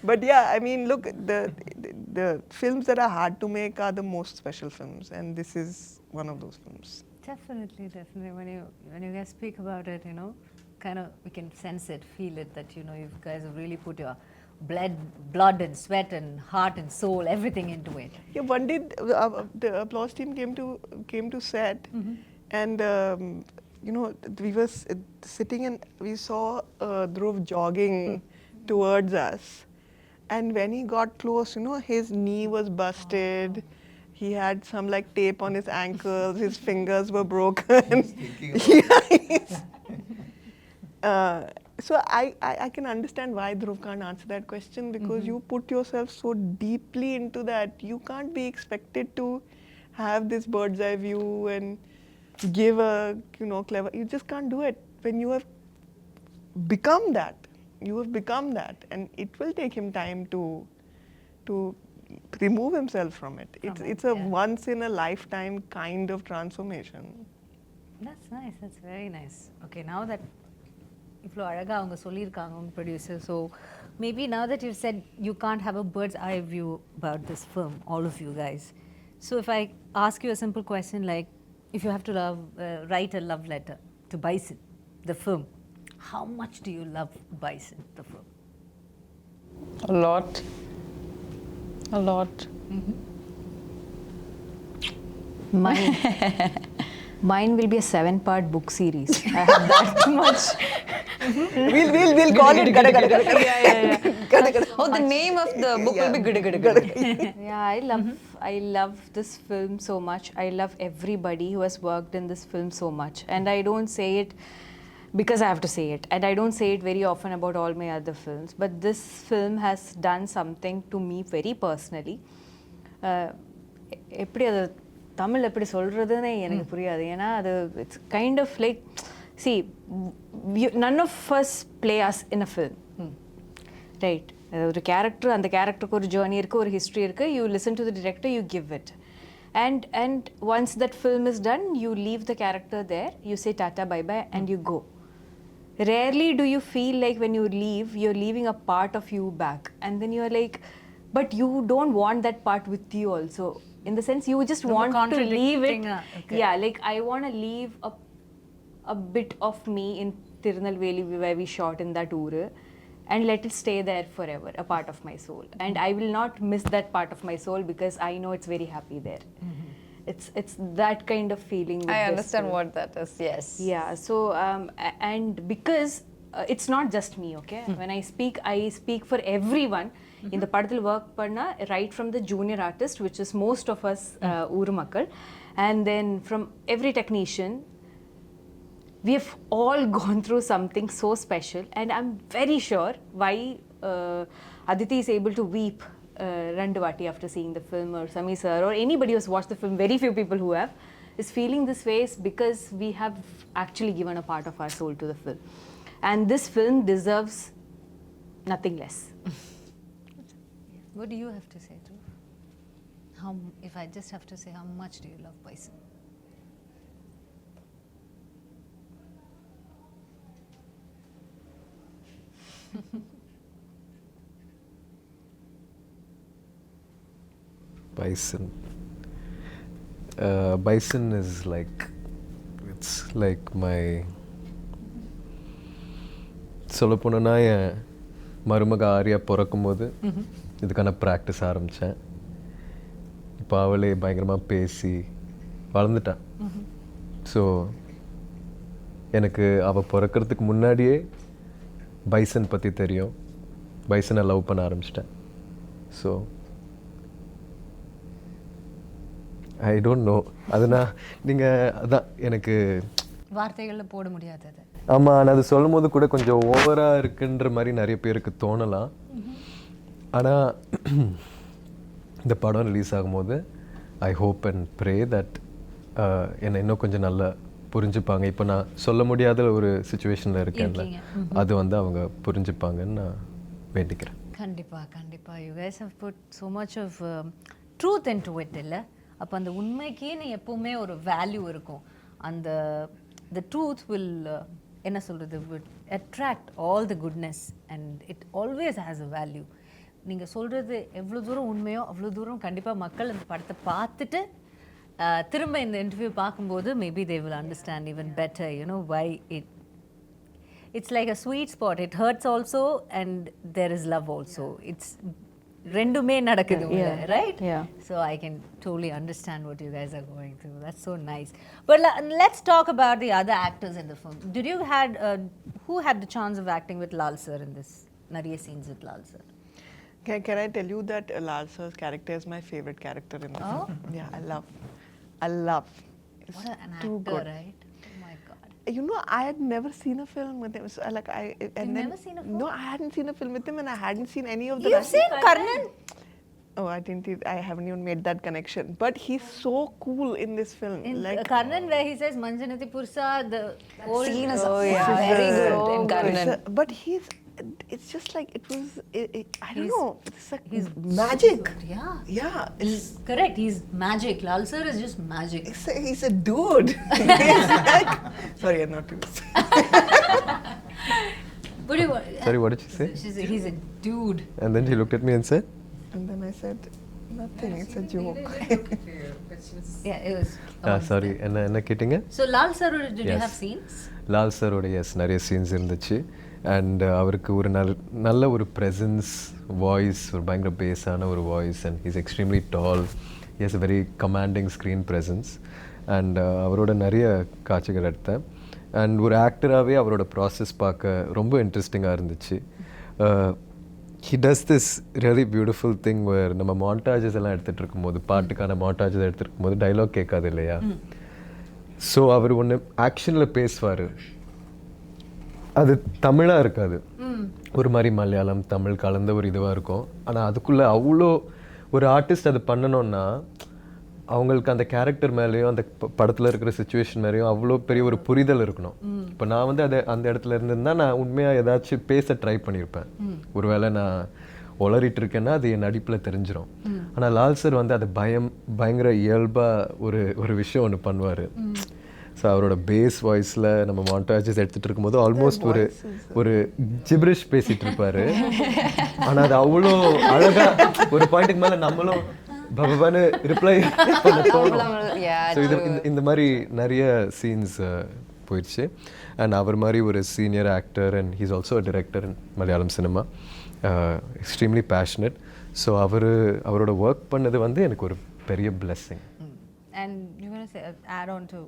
But yeah, I mean, look, the films that are hard to make are the most special films, and this is one of those films. Definitely. When you guys speak about it, you know, kind of we can sense it, feel it, that you know you guys have really put your blood and sweat and heart and soul, everything into it. Yeah, one day the applause team came to set, and you know, we were sitting and we saw Dhruv jogging towards us, and when he got close, you know, his knee was busted. He had some like tape on his ankles. His fingers were broken. So I can understand why Dhruv can't answer that question, because you put yourself so deeply into that. You can't be expected to have this bird's eye view and give a, you know, clever. You just can't do it when you have become that. You have become that, and it will take him time to remove himself from it. It's a once in a lifetime kind of transformation. That's nice. That's very nice. Okay, now that இவ்வளோ அழகாக அவங்க சொல்லியிருக்காங்க உங்கள் producer, so maybe now that you've said you can't have a bird's eye view about this film, all of you guys. So if I ask you a simple question like, if you have to write a love letter to Bison, the film, how much do you love Bison, the film? A lot. A lot. Mine will be a 7-part book series. I have that much. We'll call it Gada Gada Gada. Yeah. Oh, the name of the book will be Gada Gada Gada. Yeah, I love this film so much. I love everybody who has worked in this film so much. And I don't say it because I have to say it. And I don't say it very often about all my other films. But this film has done something to me very personally. எப்படி அது தமிழ் எப்படி சொல்கிறதுன்னு எனக்கு புரியாது. ஏன்னா அது it's kind of like, see, none of us play us in a film. Right. ஒரு character, அந்த கேரக்டருக்கு ஒரு ஜேர்னி இருக்குது, ஒரு ஹிஸ்ட்ரி இருக்குது. You listen to the director, you give it. And once that film is done, you leave the character there, you say tata, bye-bye, and you go. Rarely do you feel like when you leave, you're leaving a part of you back. And then you're like, but you don't want that part with you also. In the sense, you just want to leave it. Okay. Yeah, like I want to leave a bit of me in Tirunelveli where we shot in that uru, and let it stay there forever, a part of my soul. And I will not miss that part of my soul because I know it's very happy there. It's that kind of feeling. I understand what that is, yes. Yeah, so and because it's not just me, okay? When I speak for everyone. In the படத்தில் work பண்ண right from the junior artist, which is most of us ஊர் மக்கள், and then from every technician, we have all gone through something so special. And I'm very sure why Aditi is able to weep rendu vaati after seeing the film, or Sami sir, or anybody who's watched the film, very few people who have, is feeling this way is because we have actually given a part of our soul to the film. And this film deserves nothing less. What do you have to say, Dhruv? If I just have to say, how much do you love Bison? Bison. Bison is like, it's like my, சொல்லப் போனோன்னா என் மருமக ஆரியா பிறக்கும் போது இதுக்கான practice ஆரம்பித்தேன். இப்போ அவளே பயங்கரமாக பேசி வளர்ந்துட்டான். ஸோ எனக்கு அவள் பிறக்கிறதுக்கு முன்னாடியே பைசன் பற்றி தெரியும். பைசனை லவ் பண்ண ஆரம்பிச்சிட்டேன். So I don't know. அதுனா நீங்கள் அதான் எனக்கு வார்த்தைகளில் போட முடியாது அது. ஆமாம், நான் அது சொல்லும் போது கூட கொஞ்சம் ஓவராக இருக்குன்ற மாதிரி நிறைய பேருக்கு தோணலாம். ஆனால் இந்த படம் ரிலீஸ் ஆகும்போது I hope and pray that என்னை இன்னும் கொஞ்சம் நல்லா புரிஞ்சுப்பாங்க. இப்போ நான் சொல்ல முடியாத ஒரு சுச்சுவேஷனில் இருக்கேன்ல, அது வந்து அவங்க புரிஞ்சுப்பாங்கன்னு நான் வேண்டிக்கிறேன். கண்டிப்பாக you guys have put so much of truth into it இல்லை. அப்போ அந்த உண்மைக்குன்னு எப்பவுமே ஒரு வேல்யூ இருக்கும். அந்த the truth will என்ன சொல்கிறது would attract all the goodness and it always has a value. நீங்கள் சொல்கிறது எவ்வளோ தூரம் உண்மையோ அவ்வளோ தூரம் கண்டிப்பாக மக்கள் அந்த படத்தை பார்த்துட்டு திரும்ப இந்த இன்டர்வியூ பார்க்கும்போது maybe they will understand even better, you know, why it's like a sweet spot. It hurts also and there is love also. It's ரெண்டுமே நடக்குது உள்ள, right? Yeah. So I can totally understand what you guys are going through. That's so nice. But let's talk about the other actors in the film. Did you who had the chance of acting with Lal sir in this? Nariya scenes with Lal sir. Can I tell you that Lal sir's character is my favorite character in the film? Yeah, I love. It's What an too actor, good. right? Oh my God. You know, I had never seen a film with him. So, You've never seen a film? No, I hadn't seen a film with him, and I hadn't seen any of the. You've seen Karnan? Oh, I haven't even made that connection. But he's so cool in this film. In Karnan, where he says Manjanati Pursa, the whole Scene is very good in Karnan. But it's just like it was. I don't know. It's like magic. Yeah. Yeah. He's correct. He's magic. Lal sir is just magic. He's a dude. He's like, sorry, I'm not doing this. Sorry, what did you say? He's a dude. And then she looked at me and said, And then I said, nothing. It's a joke. Yeah, it was. Sorry, என்ன கேட்டிங்க? So Lal sir, did you Yes. have scenes? Lal சாரோட S நிறைய scenes இருந்துச்சு. And அவருக்கு ஒரு நல்ல ஒரு presence, voice, ஒரு பயங்கர பேஸான ஒரு voice. And he's extremely tall. He has a very commanding screen presence. And அவரோட நிறைய காட்சிகள் எடுத்தேன். அண்ட் ஒரு ஆக்டராகவே அவரோட ப்ராசஸ் பார்க்க ரொம்ப இன்ட்ரெஸ்டிங்காக இருந்துச்சு. He does this really beautiful thing where நம்ம மாண்டாஜஸ் எல்லாம் எடுத்துகிட்டு இருக்கும்போது, பாட்டுக்கான மாண்டாஜஸ் எடுத்துகிட்டு இருக்கும்போது டைலாக் கேட்காது இல்லையா? ஸோ அவர் ஒன்று ஆக்ஷனில் பேசுவார், அது தமிழாக இருக்காது, ஒரு மாதிரி மலையாளம் தமிழ் கலந்த ஒரு இதுவாக இருக்கும். ஆனால் அதுக்குள்ளே அவ்வளோ ஒரு ஆர்டிஸ்ட் அது பண்ணணுன்னா அவங்களுக்கு அந்த கேரக்டர் மேலேயும் அந்த படத்தில் இருக்கிற சுச்சுவேஷன் மேலேயும் அவ்வளோ பெரிய ஒரு புரிதல் இருக்கணும். இப்போ நான் வந்து அந்த இடத்துல இருந்திருந்தால் நான் உண்மையாக ஏதாச்சும் பேச ட்ரை பண்ணியிருப்பேன். ஒருவேளை நான் உளறிட்டு இருக்கேன்னா அது என் நடிப்பில் தெரிஞ்சிடும். ஆனால் லால் சார் வந்து அது பயங்கர இயல்பாக ஒரு விஷயம் ஒன்று பண்ணுவார். ஸோ அவரோட பேஸ் வாய்ஸில் நம்ம மாண்டாஜஸ் எடுத்துகிட்டு இருக்கும்போது ஆல்மோஸ்ட் ஒரு ஜிப்ரிஷ் பேசிகிட்டு இருப்பார். ஆனால் அது அவ்வளோ அழகாக ஒரு பாயிண்ட்டுக்கு மேலே நம்மளும் பபான்னு ரிப்ளை பண்ண தோணும். ஸோ இந்த மாதிரி நிறைய சீன்ஸ் போயிடுச்சு. அண்ட் அவர் மாதிரி ஒரு senior actor and he's also a director in Malayalam cinema, extremely passionate. So அவரோட ஒர்க் பண்ணது வந்து எனக்கு ஒரு பெரிய blessing. And you want to say add on to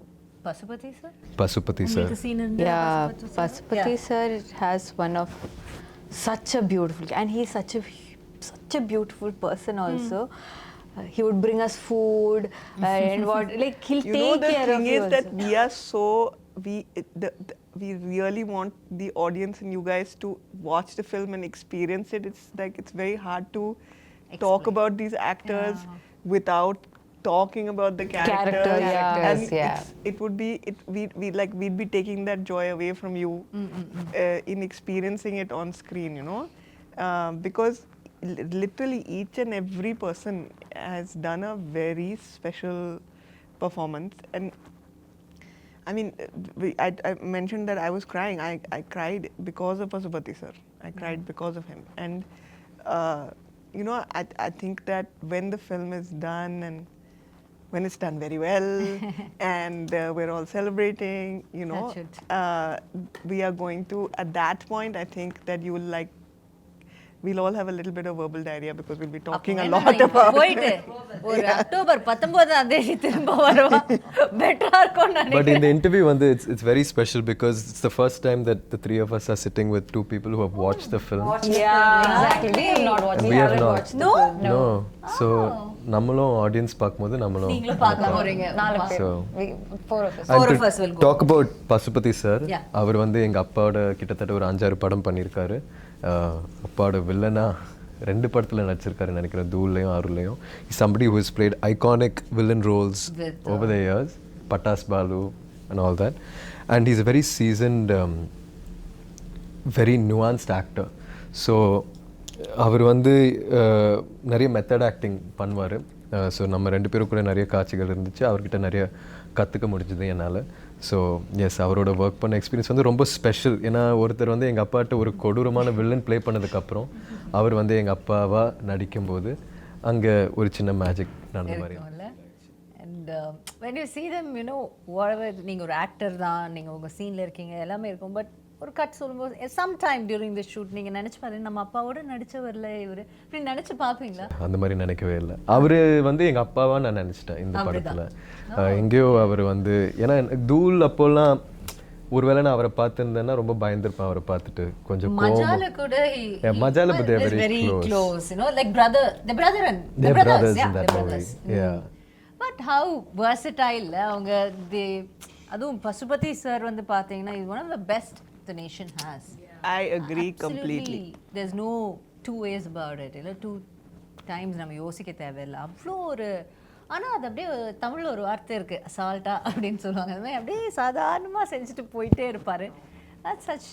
Pasupati sir? Pasupati sir. Yeah, Pasupati sir has one of such a beautiful, and he's such a beautiful person also. He would bring us food and what, like he'll take care of you. The thing is that we are so we really want the audience and you guys to watch the film and experience it. It's like it's very hard to talk about these actors without talking about the characters. And it would be we'd be taking that joy away from you in experiencing it on screen, you know, because literally each and every person has done a very special performance. And I mean, I mentioned that I was crying. I cried because of Pasupati sir. I cried because of him. And you know, I think that when the film is done and when it's done very well and we're all celebrating, you know, we are going to, at that point, I think that you will like we'll all have a little bit of verbal diarrhea because we'll be talking a lot about போயிட்டு ஒரு October 19ஆம் தேதி திரும்ப வருவா பெட்டரா இருக்கும் But நினைக்கிறேன். in the interview, it's very special because it's the first time that the three of us are sitting with two people who have watched the film. Exactly. We have not watched. And We we have haven't not. watched the film. No. So நம்மளும் audience பார்க்கும்போது நம்மளும் நீங்களும் பார்க்க போறீங்க. 4 பேர். So Four of us. and Four to of us will go. talk about Pasupathi sir, Yeah. அவர் வந்து எங்க அப்பாவோட கிட்டத்தட்ட ஒரு 5-6 படம் பண்ணியிருக்காரு. அப்பாவோட வில்லனா 2 படத்துல நடிச்சிருக்காரு நினைக்கிறேன், தூள்லையும் ஆறுலையும். Somebody who has played iconic villain roles over the years, Patas Balu and all that, and he's a very seasoned, very nuanced actor. So அவர் வந்து நிறைய மெத்தட் ஆக்டிங் பண்ணுவார். ஸோ நம்ம 2 பேரும் கூட நிறைய காட்சிகள் இருந்துச்சு, அவர்கிட்ட நிறைய கற்றுக்க முடிஞ்சது என்னால். ஸோ எஸ், அவரோட ஒர்க் பண்ண எக்ஸ்பீரியன்ஸ் வந்து ரொம்ப ஸ்பெஷல். ஏன்னா ஒருத்தர் வந்து எங்கள் அப்பாட்ட ஒரு கொடூரமான வில்லன் ப்ளே பண்ணதுக்கப்புறம் அவர் வந்து எங்கள் அப்பாவாக நடிக்கும்போது அங்கே ஒரு சின்ன மேஜிக் நடந்த மாதிரி. And when you see them, you know, whatever, நீங்க ஒரு ஆக்டர் தான், நீங்க உங்க சீன்ல இருக்கீங்க, எல்லாமே இருக்கும். பட் ஒரு கட் சொல்லும்போது சம்டைம் டியூரிங் தி ஷூட் நீங்க நினைச்சு பாருங்க, நம்ம அப்பாவோட நடிச்சவர்ல இவரு இப்படி நினைச்சு பாப்பீங்களா? அந்த மாதிரி நினைக்கவே இல்லை. அவரு வந்து எங்க அப்பாவா நான் நினைச்சிட்டேன் இந்த படத்துல. எங்கேயோ அவர் வந்து, ஏன்னா தூள் அப்போல்லாம் ஒருவேளை நான் அவரை பார்த்துருந்தேன்னா ரொம்ப பயந்துருப்பேன். அவரை பார்த்துட்டு கொஞ்சம் மஜால கூட மஜால but they are very close, you know, like the brothers in that movie. Yeah. But how versatile அவங்க அதுவும் பசுபதி சார் வந்து பாத்தீங்கன்னா is one of the best the nation has. I agree completely. There's no two ways about it. இல்ல two times நம்ம யோசிக்க தேவையில்லை. அவ்வளோ ஒரு, ஆனா அது அப்படியே தமிழ்ல ஒரு வார்த்தை இருக்கு, அசால்ட்டா அப்படின்னு சொல்லுவாங்க. அது மாதிரி அப்படியே சாதாரணமா செஞ்சுட்டு போயிட்டே இருப்பாரு. That's such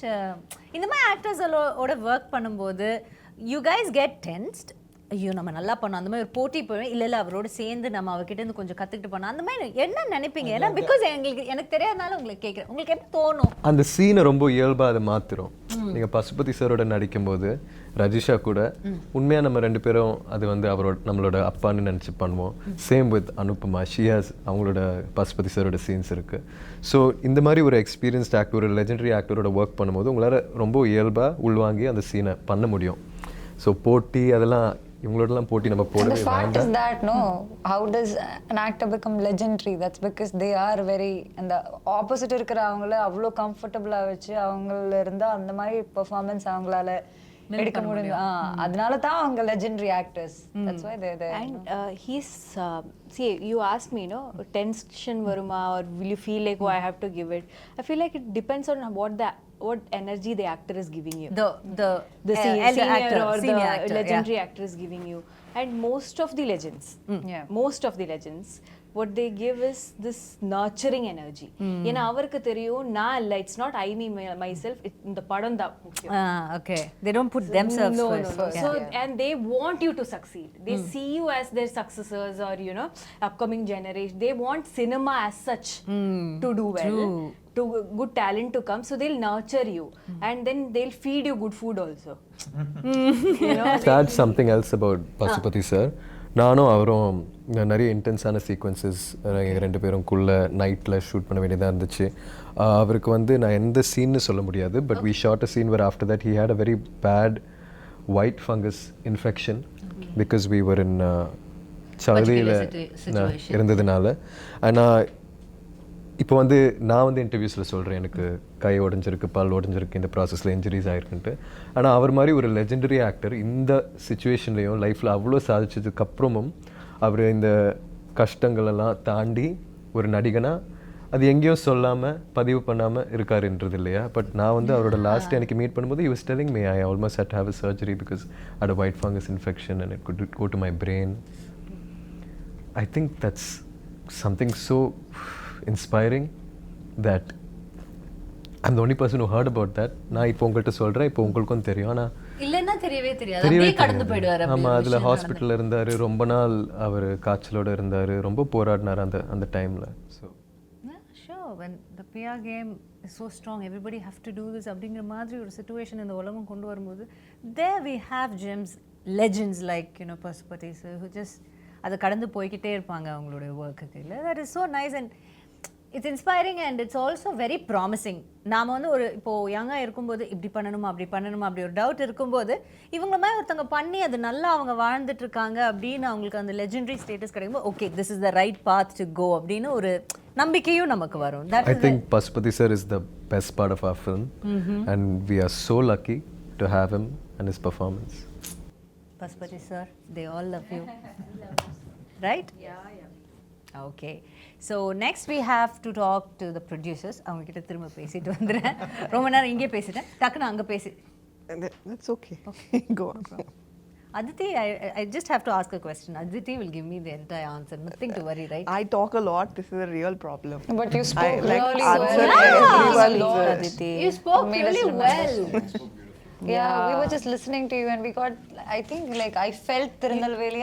இந்த மாதிரி ஆக்டர்ஸோட ஒர்க் பண்ணும்போது you guys get tensed. ஐயோ நம்ம நல்லா பண்ணோம், அந்த மாதிரி ஒரு போட்டி போவேன், இல்லை அவரோட சேர்ந்து நம்ம அவர்கிட்ட இருந்து கொஞ்சம் கற்றுக்கிட்டு பண்ணோம், அந்த மாதிரி என்ன நினைப்பீங்க? ஏன்னா பிகாஸ் எனக்கு தெரியாதனால உங்களுக்கு கேட்குறேன், உங்களுக்கு எப்படி தோணும்? அந்த சீனை ரொம்ப இயல்பாக அதை மாற்றுறோம். நீங்கள் பசுபதி சாரோட நடிக்கும்போது ரஜிஷா கூட உண்மையாக நம்ம 2 பேரும் அது வந்து நம்மளோட அப்பான்னு நினச்சி பண்ணுவோம். சேம் வித் அனுபமா, ஷியாஸ், அவங்களோட பசுபதி சாரோட சீன்ஸ் இருக்குது. ஸோ இந்த மாதிரி ஒரு எக்ஸ்பீரியன்ஸ்ட் ஆக்டர், ஒரு லெஜெண்டரி ஆக்டரோட ஒர்க் பண்ணும்போது உங்களால் ரொம்ப இயல்பாக உள்வாங்கி அந்த சீனை பண்ண முடியும். ஸோ போட்டி அதெல்லாம் இவங்களோடலாம் போட்டி நம்ம போடவே The fact வேண்டாம். is that, no, how does an actor become legendary? That's because they are very, and the opposite இருக்கிற அவங்கள அவ்வளோ கம்ஃபர்டபுளா வச்சு அவங்கள இருந்தா அந்த மாதிரி பெர்ஃபார்மன்ஸ் அவங்களால எடுக்க முடியும். அதனால தான் அவங்க legendary actors. That's why they're there. And he's see, you asked me, tension varuma, or will you feel like, oh, I have to give it? I feel like it depends on what energy the actor is giving you. The senior actor or the legendary actor is giving you. And most of the legends, what they give is this nurturing energy. ஏன்னா அவருக்கு தெரியும் நான் இல்ல, it's not I me myself, இந்த படம் தான் முக்கியம். Okay, they don't put themselves first. No. So and they want you to succeed. They see you as their successors or upcoming generation. They want cinema as such to do well. To good talent to come, so they'll nurture you and then they'll feed you good food also. That's something else about Pasupathi sir. நானும் அவரும் நிறைய இன்டென்ஸான sequences எங்கள் 2 பேருக்குள்ள நைட்டில் shoot பண்ண வேண்டியதாக இருந்துச்சு. அவருக்கு வந்து நான் எந்த சீன்னு சொல்ல முடியாது, but we shot a scene where after that he had a very bad white fungus infection because we were in சவுதியில் இருந்ததுனால. ஆனால் இப்போ வந்து நான் வந்து இன்டர்வியூஸில் சொல்கிறேன் எனக்கு கை உடஞ்சிருக்கு, பல் உடஞ்சிருக்கு, இந்த ப்ராசஸில் இன்ஜுரிஸ் ஆகிருக்குன்ட்டு. ஆனால் அவர் மாதிரி ஒரு லெஜெண்டரி ஆக்டர் இந்த சுச்சுவேஷன்லேயும் லைஃப்பில் அவ்வளோ சாதிச்சதுக்கப்புறமும் அவர் இந்த கஷ்டங்களெல்லாம் தாண்டி ஒரு நடிகனாக அது எங்கேயும் சொல்லாமல் பதிவு பண்ணாமல் இருக்காருன்றது இல்லையா. பட் நான் வந்து அவரோட லாஸ்ட் எனக்கு மீட் பண்ணும்போது he was telling me I almost had to have a surgery because I had a white fungus infection and it could go to my brain. I think that's something so inspiring that I'm the only person who heard about that. நான் இப்போ உங்கள்கிட்ட சொல்கிறேன், இப்போ உங்களுக்கும் தெரியும். ஆனால் இல்லைன்னா தெரியவே தெரியாது, அப்படியே கடந்து போயிடுவார். ஆமாம், அதில் ஹாஸ்பிட்டலில் இருந்தார், ரொம்ப நாள் அவர் காய்ச்சலோடு இருந்தார், ரொம்ப போராடினார் அந்த டைமில். So sure, when the PR game is so strong, everybody have to do this அப்படிங்கிற மாதிரி ஒரு சுச்சுவேஷன் இந்த உலகம் கொண்டு வரும்போது there we have gems, legends like Pasupathi sir who just அதை கடந்து போய்கிட்டே இருப்பாங்க அவங்களுடைய ஒர்க்குக்கு. இல்லை, that is so nice. And it's inspiring and it's also very promising. நாம் வந்து ஒரு இப்போது யங்காக இருக்கும்போது இப்படி பண்ணணுமா அப்படி ஒரு டவுட் இருக்கும்போது இவங்கள மாதிரி ஒருத்தவங்க பண்ணி அது நல்லா அவங்க வாழ்ந்துட்டு இருக்காங்க அப்படின்னு அவங்களுக்கு அந்த லெஜெண்டரி ஸ்டேட்டஸ் கிடைக்கும்போது okay this is the right path to go அப்படின்னு ஒரு நம்பிக்கையும் நமக்கு வரும். I think Pasupati sir is the best part of our film, and we are so lucky to have him and his performance. Pasupati sir, they all love you. Right? Yeah. Okay. So next we have to talk to the producers. அவங்க கிட்ட திரும்ப பேசிட்டு வந்துறேன். ரொம்ப நேரம் இங்கே பேசிட்டேன். டக்குன்னு அங்க பேசி. That's okay. Go on. Aditi, I just have to ask a question. Aditi will give me the entire answer. Nothing to worry, right? I talk a lot. This is a real problem. But you spoke like really answer well. everyone's, Aditi. You spoke Made us really remember. well. Yeah, we were just listening to you and we got, I think like I felt Tirunelveli,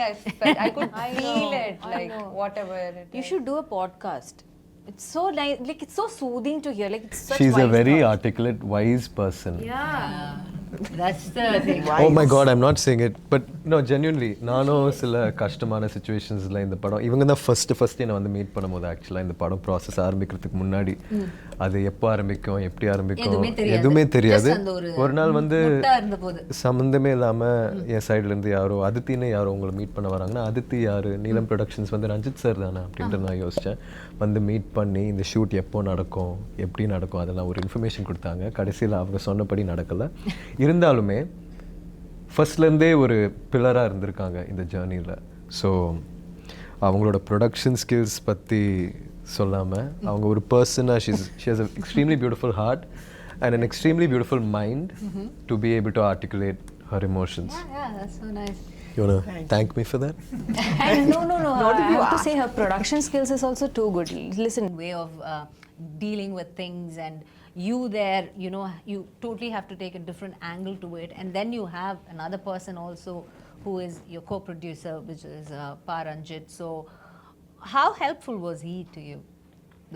I could feel it, like whatever it You is. should do a podcast. It's so nice, like it's so soothing to hear. Like it's such She's a wise very thoughts. articulate, wise person. Yeah. That's the thing. Oh my god, I'm not saying it, but no, genuinely, நானும் சில கஷ்டமான சுச்சுவேஷன்ஸ்ல இந்த படம் இவங்க தான் first என்னை வந்து meet பண்ணும்போது ஆக்சுவலாக இந்த படம் ப்ராசஸ் ஆரம்பிக்கிறதுக்கு முன்னாடி அது எப்போ ஆரம்பிக்கும் எப்படி ஆரம்பிக்கும் எதுவுமே தெரியாது. ஒரு நாள் வந்து சம்மந்தமே இல்லாமல் என் சைட்லேருந்து யாரோ அதித்தின்னு யாரோ உங்களை மீட் பண்ண வராங்கன்னா அதித்தி யார் நீலம் ப்ரொடக்ஷன்ஸ் வந்து ரஞ்சித் சார் தானே அப்படின்ட்டு நான் யோசித்தேன். வந்து மீட் பண்ணி இந்த ஷூட் எப்போ நடக்கும் எப்படி நடக்கும் அதெல்லாம் ஒரு இன்ஃபர்மேஷன் கொடுத்தாங்க. கடைசியில் அவங்க சொன்னபடி நடக்கலை. இருந்தாலுமே ஃபர்ஸ்ட்லேருந்தே ஒரு பில்லராக இருந்திருக்காங்க இந்த ஜேர்னியில். ஸோ அவங்களோட ப்ரொடக்ஷன் ஸ்கில்ஸ் பற்றி சொல்லாமல் அவங்க ஒரு பர்சனாக she has a extremely beautiful heart and an extremely beautiful mind to be able to articulate her emotions. Yeah, that's so nice. You want to thank me for that? And no. I have to say her production skills is also too good. Listen, Way of dealing with things and you there, you know, you totally have to take a different angle to it, and then you have another person also who is your co-producer, which is Paranjit. So how helpful was he to you,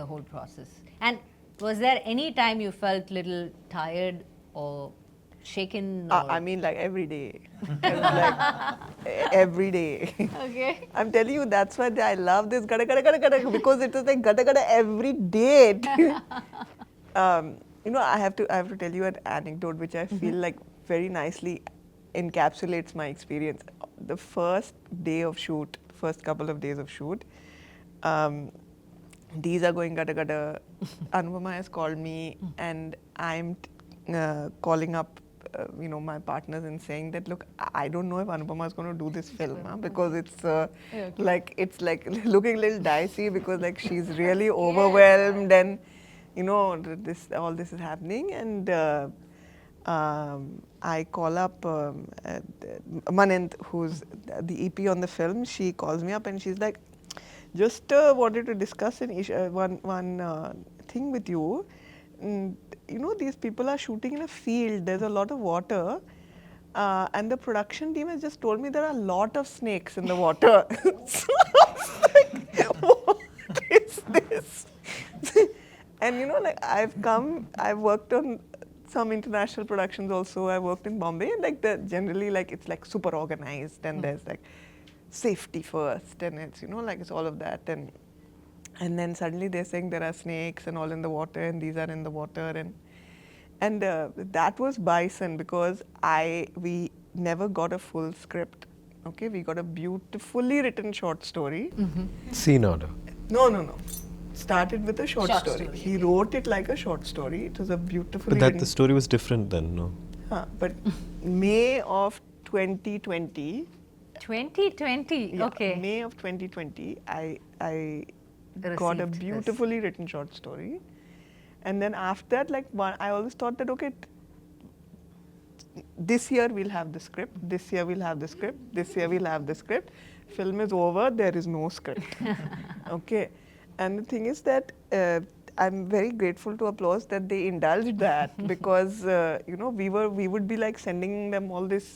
the whole process? And was there any time you felt little tired or shaken? Or I mean, like every day. Like every day. Okay. I'm telling you, that's why I love this gada gada gada gada because it was like gada gada every day. You know, I have to tell you an anecdote which I feel like very nicely encapsulates my experience. The first day of shoot, first couple of days of shoot, these are going gada gada. Anupama has called me and I'm calling up my partners and saying that look, I don't know if Anupama is going to do this film because it's like looking a little dicey because like she's really overwhelmed and all this is happening and I call up Manent, who's the EP on the film. She calls me up and she's like, just wanted to discuss one thing with you. These people are shooting in a field. There's a lot of water. And the production team has just told me there are a lot of snakes in the water. So I was like, what is this? And I've worked on some international productions also. I worked in Bombay and generally it's like super organized and there's like safety first and it's it's all of that and then suddenly they're saying there are snakes and all in the water and these are in the water and that was Bison because we never got a full script. Okay, we got a beautifully written short story. Scene order. No. Started with a short story. He wrote it like a short story. It was a beautifully But written the story was different then, no? But May of 2020. 2020. Yeah, Okay. May of 2020, I got a Received beautifully written short story, and then after that, I always thought that okay, this year we'll have the script. This year we'll have the script. This year we'll have the script. Film is over. There is no script. Okay, and the thing is that I'm very grateful to Applause that they indulged that because we would be like sending them all this.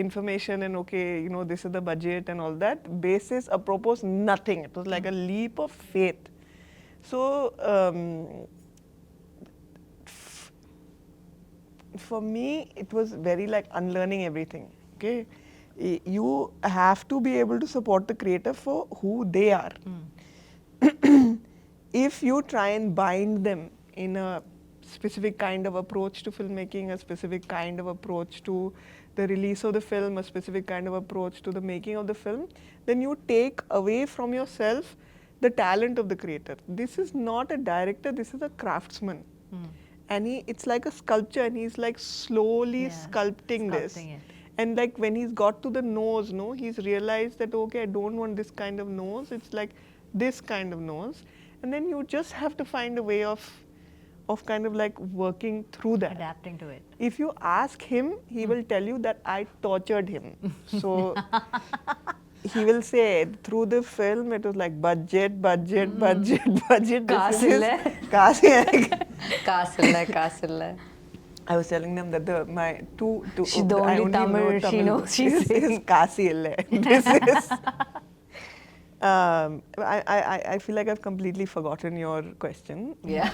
Information and okay, this is the budget and all that. Basis, apropos, nothing. It was like a leap of faith. So, for me, it was very like unlearning everything. Okay, you have to be able to support the creator for who they are. if you try and bind them in a specific kind of approach to filmmaking, a specific kind of approach to the release of the film, a specific kind of approach to the making of the film, then you take away from yourself the talent of the creator. This is not a director, this is a craftsman. And it's like a sculpture, and he's like slowly sculpting this. it. And like when he's got to the nose, no, he's realized that, okay, I don't want this kind of nose, it's like this kind of nose. And then you just have to find a way of kind of like working through that. Adapting to it. If you ask him, he will tell you that I tortured him. So he will say through the film it was like budget. Castle. I was telling them that my two She's the I only know Tamil she knows. She is says. Kasi ille. This is. I feel like I've completely forgotten your question. Yeah.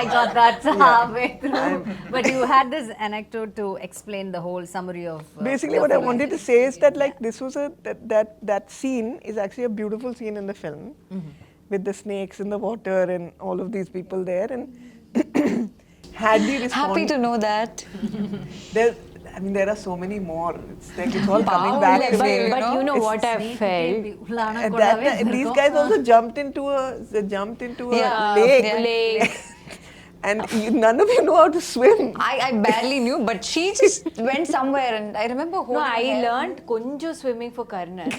I got that halfway through. But you had this anecdote to explain the whole summary of. Basically, what I wanted to say is that like this was that scene is actually a beautiful scene in the film, with the snakes in the water and all of these people there, and had we responded, Happy to know that. there are so many more. It's like it's all coming back to me. But you know what I felt? At that time, these guys also jumped into a Yeah, lake. And none of you know how to swim. I barely knew, but she just went somewhere, and I remember holding No, I her. learned konjo swimming for Karnan.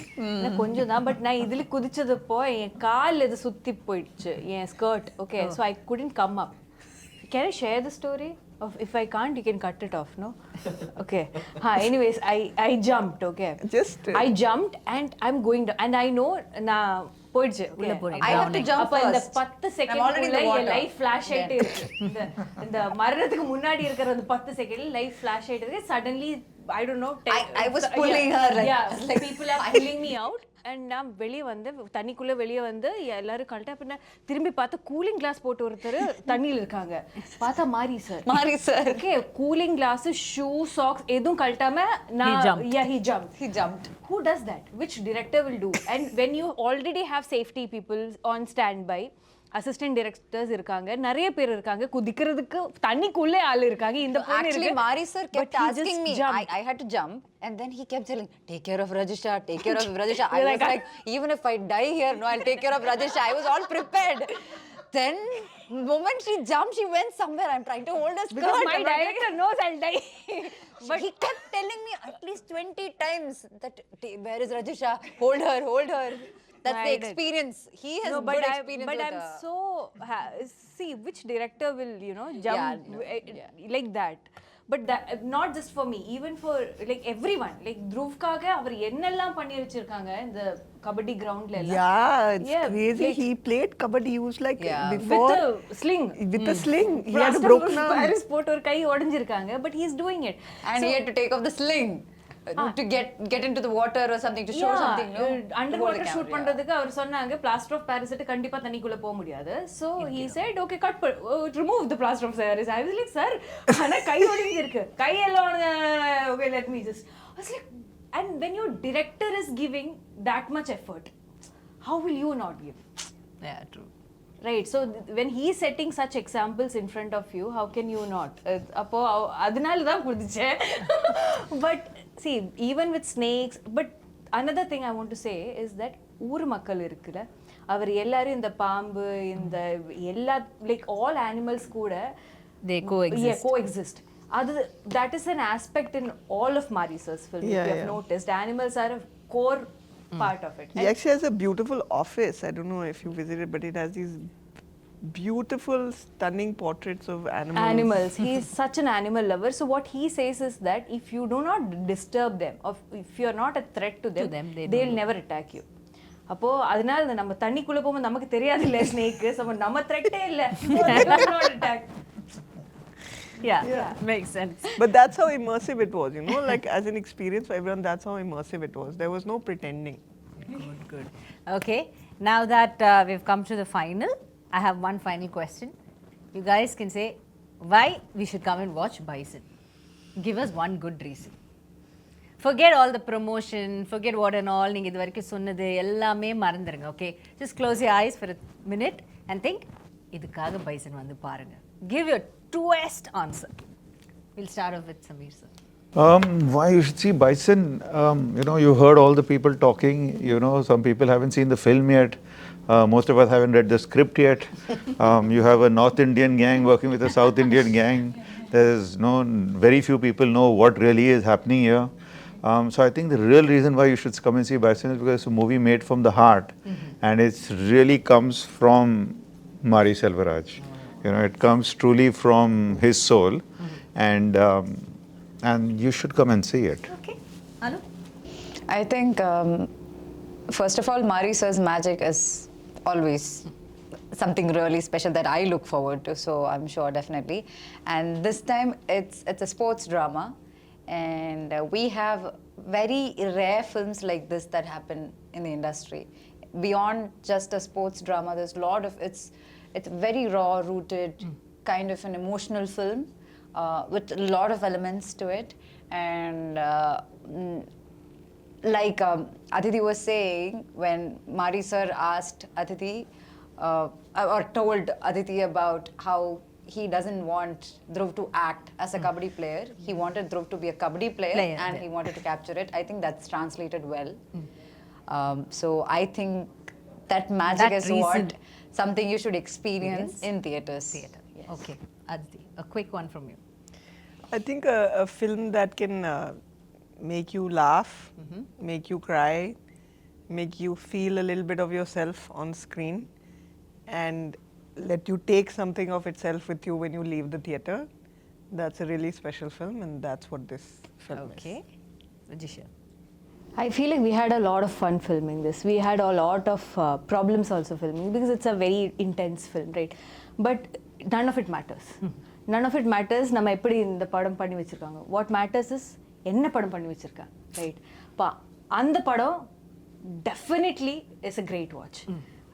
நான் கொஞ்சம் தான், but நான் இதில் குதிச்சதப்போ என் கால் இது சுத்தி போயிடுச்சு, என் skirt. Okay, so I couldn't come up. Can I share the story? If I can't, you can cut it off, no? Okay. Anyways, I jumped, okay. I jumped and I'm going down. And I know, நான் போயிடுச்சு. I have to jump அப்ப இந்த first. 10 I'm already in the second water. Life flash ஆயிட்டே இருக்கு. இந்த மரணத்துக்கு முன்னாடி இருக்கிற அந்த 10 செகண்ட் லைஃப் ஃபிளாஷ் ஆயிட்டே இருக்கு. Suddenly, I don't know. I was pulling her. Like people are pulling me out. And நான் வெளியே வந்து தண்ணிக்குள்ளே வெளியே வந்து எல்லாரும் கழட்டா பின்ன திரும்பி பார்த்தா கூலிங் கிளாஸ் போட்டு ஒருத்தர் தண்ணியில் இருக்காங்க. பார்த்தா மாரி sir. Okay, cooling glass, shoe, socks எதுவும் கழட்டாம he jumped. Who does that? Which director will do? And when you already have safety people on standby, assistant directors இருக்காங்க, நிறைய பேர் இருக்காங்க, குதிக்கிறதுக்கு தண்ணிக்குள்ளே ஆள் இருக்காங்க. இந்த பொண்ணு Actually, இருக்கு. Mari sir kept But he asking just me. jumped. I had to jump, and then he kept telling, "Take care of Rajisha, take care of Rajisha." I was like, even if I die here, no, I'll take care of Rajisha. I was all prepared. Then, moment she jumped, she went somewhere. I'm trying to hold her skirt. Because my director knows I'll die. But he kept telling me at least 20 times that, where is Rajisha? Hold her. That's the experience. He has good experience. But I'm so see which director will jump like that. But that, not just for me, even for like everyone. Like Dhruvkaga, அவர் என்னெல்லாம் பண்ணி வச்சிருக்காங்க இந்த கபடி கிரவுண்ட்ல எல்லாம். Yeah, it's crazy. Like, he played kabaddi. He was like before with a sling. With a sling. He had a Plaster broken of arm. Paris போட்டு ஒரு கை உடைஞ்சிருக்காங்க. But he's doing it. And he had to take off the sling to get into the water or something to show something. No, under water shoot பண்றதுக்கு அவர் சொன்னாங்க plaster of Paris கண்டிப்பா தண்ணிக்குள்ள போக முடியாது. So he said, okay, remove the plaster of Paris. I was like, sir, ஆனா கை ஒடிஞ்சிருக்கு, கை எல்லாம் okay, let me just. I was like, and when your director is giving that much effort, how will you not give? Yeah, true. Right, so when he is setting such examples in front of you, how can you not? அப்போ அதனால தான் குதிச்சேன். But see, even with snakes, but another thing I want to say is that ஊர் மக்கள் இருக்குல்ல, அவர் எல்லாரும் இந்த பாம்பு இந்த எல்லா like all animals கூட they coexist. That is an aspect in all of Marisa's film. If you have noticed, animals are a core part of it. He actually has a beautiful office. I don't know if you visited, but it has these beautiful, stunning portraits of animals. He is such an animal lover. So what he says is that if you do not disturb them, or if you are not a threat to them, they will never attack you. அப்போ அதனால நம்ம தண்ணிக்குள்ள போகும்போது நமக்கு தெரியாது இல்ல snake, நம்ம த்ரெட்டே இல்ல, not attack. Yeah, makes sense. But that's how immersive it was, like as an experience for everyone, that's how immersive it was. There was no pretending. Good. Okay, now that we've come to the final, I have one final question. You guys can say why we should come and watch Bison. Give us one good reason. forget all the promotion, forget what and all நீங்க இது வரைக்கும் சொன்னது எல்லாமே மறந்துருங்க. Okay, just close your eyes for a minute and think இதுக்காக bison வந்து பாருங்க. Give your truest answer. We'll start off with Sameer sir. Why you should see Bison? You know, you heard all the people talking. You know, some people haven't seen the film yet. Most of us haven't read the script yet. You have a North Indian gang working with a South Indian gang. There's very few people know what really is happening here. So I think the real reason why you should come and see Bison is because it's a movie made from the heart, and it really comes from Mari Selvaraj. You know, it comes truly from his soul, and you should come and see it. Okay, Anu? I think, first of all, Mari sir's magic is always something really special that I look forward to, so I'm sure definitely. And this time it's a sports drama, and we have very rare films like this that happen in the industry. Beyond just a sports drama, there's a lot of it's very raw rooted, kind of an emotional film with a lot of elements to it. And like Aditi was saying, when Mari sir asked Aditi or told Aditi about how he doesn't want Dhruv to act as a kabaddi player. He wanted Dhruv to be a kabaddi player and he wanted to capture it. I think that's translated well. So I think that magic is what something you should experience in theatres. Theatre. Yes. Okay, Aditi, a quick one from you. I think a film that can make you laugh, make you cry, make you feel a little bit of yourself on screen, and let you take something of itself with you when you leave the theatre. That's a really special film, and that's what this film is. Okay, Vijisha. I feel like we had a lot of fun filming this. We had a lot of problems also filming because it's a very intense film, right? But none of it matters. None of it matters. நம்ம எப்படி இந்த படம் பண்ணி வச்சிருக்காங்க. What matters is என்ன படம் பண்ணி வச்சிருக்கா, right? அந்த படம் definitely is a great watch.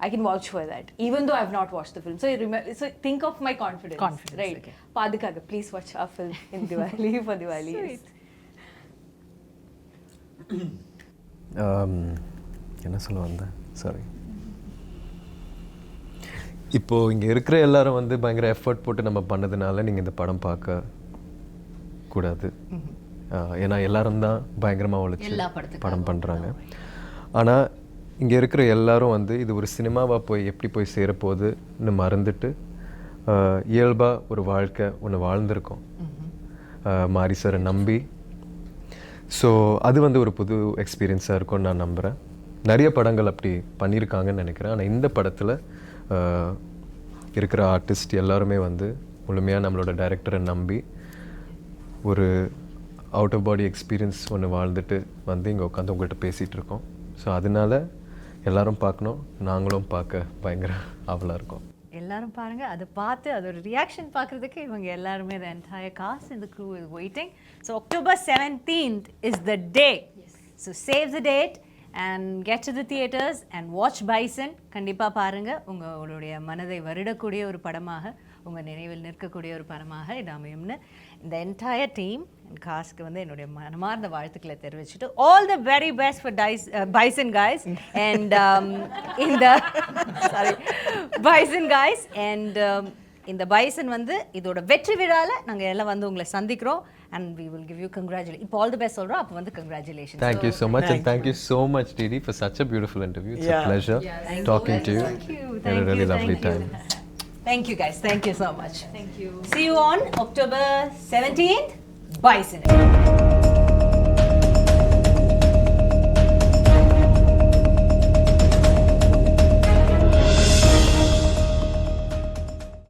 I can vouch for that, even though I've not watched the film. So think of my confidence, right? Okay. Padikaga, please watch our film in Diwali for Diwali. Yes. என்ன சொல்ல வந்தேன், sorry. இப்போது இங்கே இருக்கிற எல்லாரும் வந்து பயங்கர effort போட்டு நம்ம பண்ணதுனால நீங்கள் இந்த படம் பார்க்க கூடாது. ஏன்னா எல்லாரும் தான் பயங்கரமாக உழைச்சி படம் பண்ணுறாங்க. ஆனால் இங்கே இருக்கிற எல்லாரும் வந்து இது ஒரு சினிமாவாக போய் எப்படி போய் சேரப்போகுதுன்னு மறந்துட்டு இயல்பாக ஒரு வாழ்க்கை ஒன்று வாழ்ந்திருக்கோம் மாரி சாரை நம்பி. ஸோ அது வந்து ஒரு புது எக்ஸ்பீரியன்ஸாக இருக்கும்னு நான் நம்புகிறேன். நிறைய படங்கள் அப்படி பண்ணியிருக்காங்கன்னு நினைக்கிறேன். ஆனால் இந்த படத்தில் இருக்கிற ஆர்டிஸ்ட் எல்லாருமே வந்து முழுமையாக நம்மளோட டைரக்டரை நம்பி ஒரு அவுட் ஆஃப் பாடி எக்ஸ்பீரியன்ஸ் ஒன்று வாழ்ந்துட்டு வந்து இங்கே உட்காந்து உங்கள்கிட்ட பேசிகிட்டு இருக்கோம். ஸோ அதனால எல்லாரும் பார்க்கணும், நாங்களும் பார்க்க பயங்கர ஆவலாக இருக்கோம். எல்லாரும் பாருங்க, அதை பார்த்து அதோட ரியாக்ஷன் பார்க்குறதுக்கு இவங்க எல்லாருமே the entire cast and the crew is waiting. So October 17th is the day. So save the date and get to the theatres and watch Bison. கண்டிப்பாக பாருங்க, உங்களுடைய மனதை வருடக்கூடிய ஒரு படமாக, உங்கள் நினைவில் நிற்கக்கூடிய ஒரு படமாக இது அமையும்னு இந்த என்டையர் டீம் அண்ட் காஸ்க்கு வந்து என்னுடைய மனமார்ந்த வாழ்த்துக்களை தெரிவிச்சுட்டு all the very best for Bison guys and இந்த பைசன் கைஸ் அண்ட் இந்த பைசன் வந்து இதோட வெற்றி விழாவில் நாங்கள் எல்லாம் வந்து உங்களை சந்திக்கிறோம் and we will give you congratulations. இப்போ all the best சொல்கிறோம், அப்போ வந்து congratulations. Thank you so much and thank you so much Didi for such a beautiful interview. It's a pleasure talking to you. Thank you. Had a really lovely time. Thank you guys. Thank you so much. Thank you. See you on October 17th. Bison.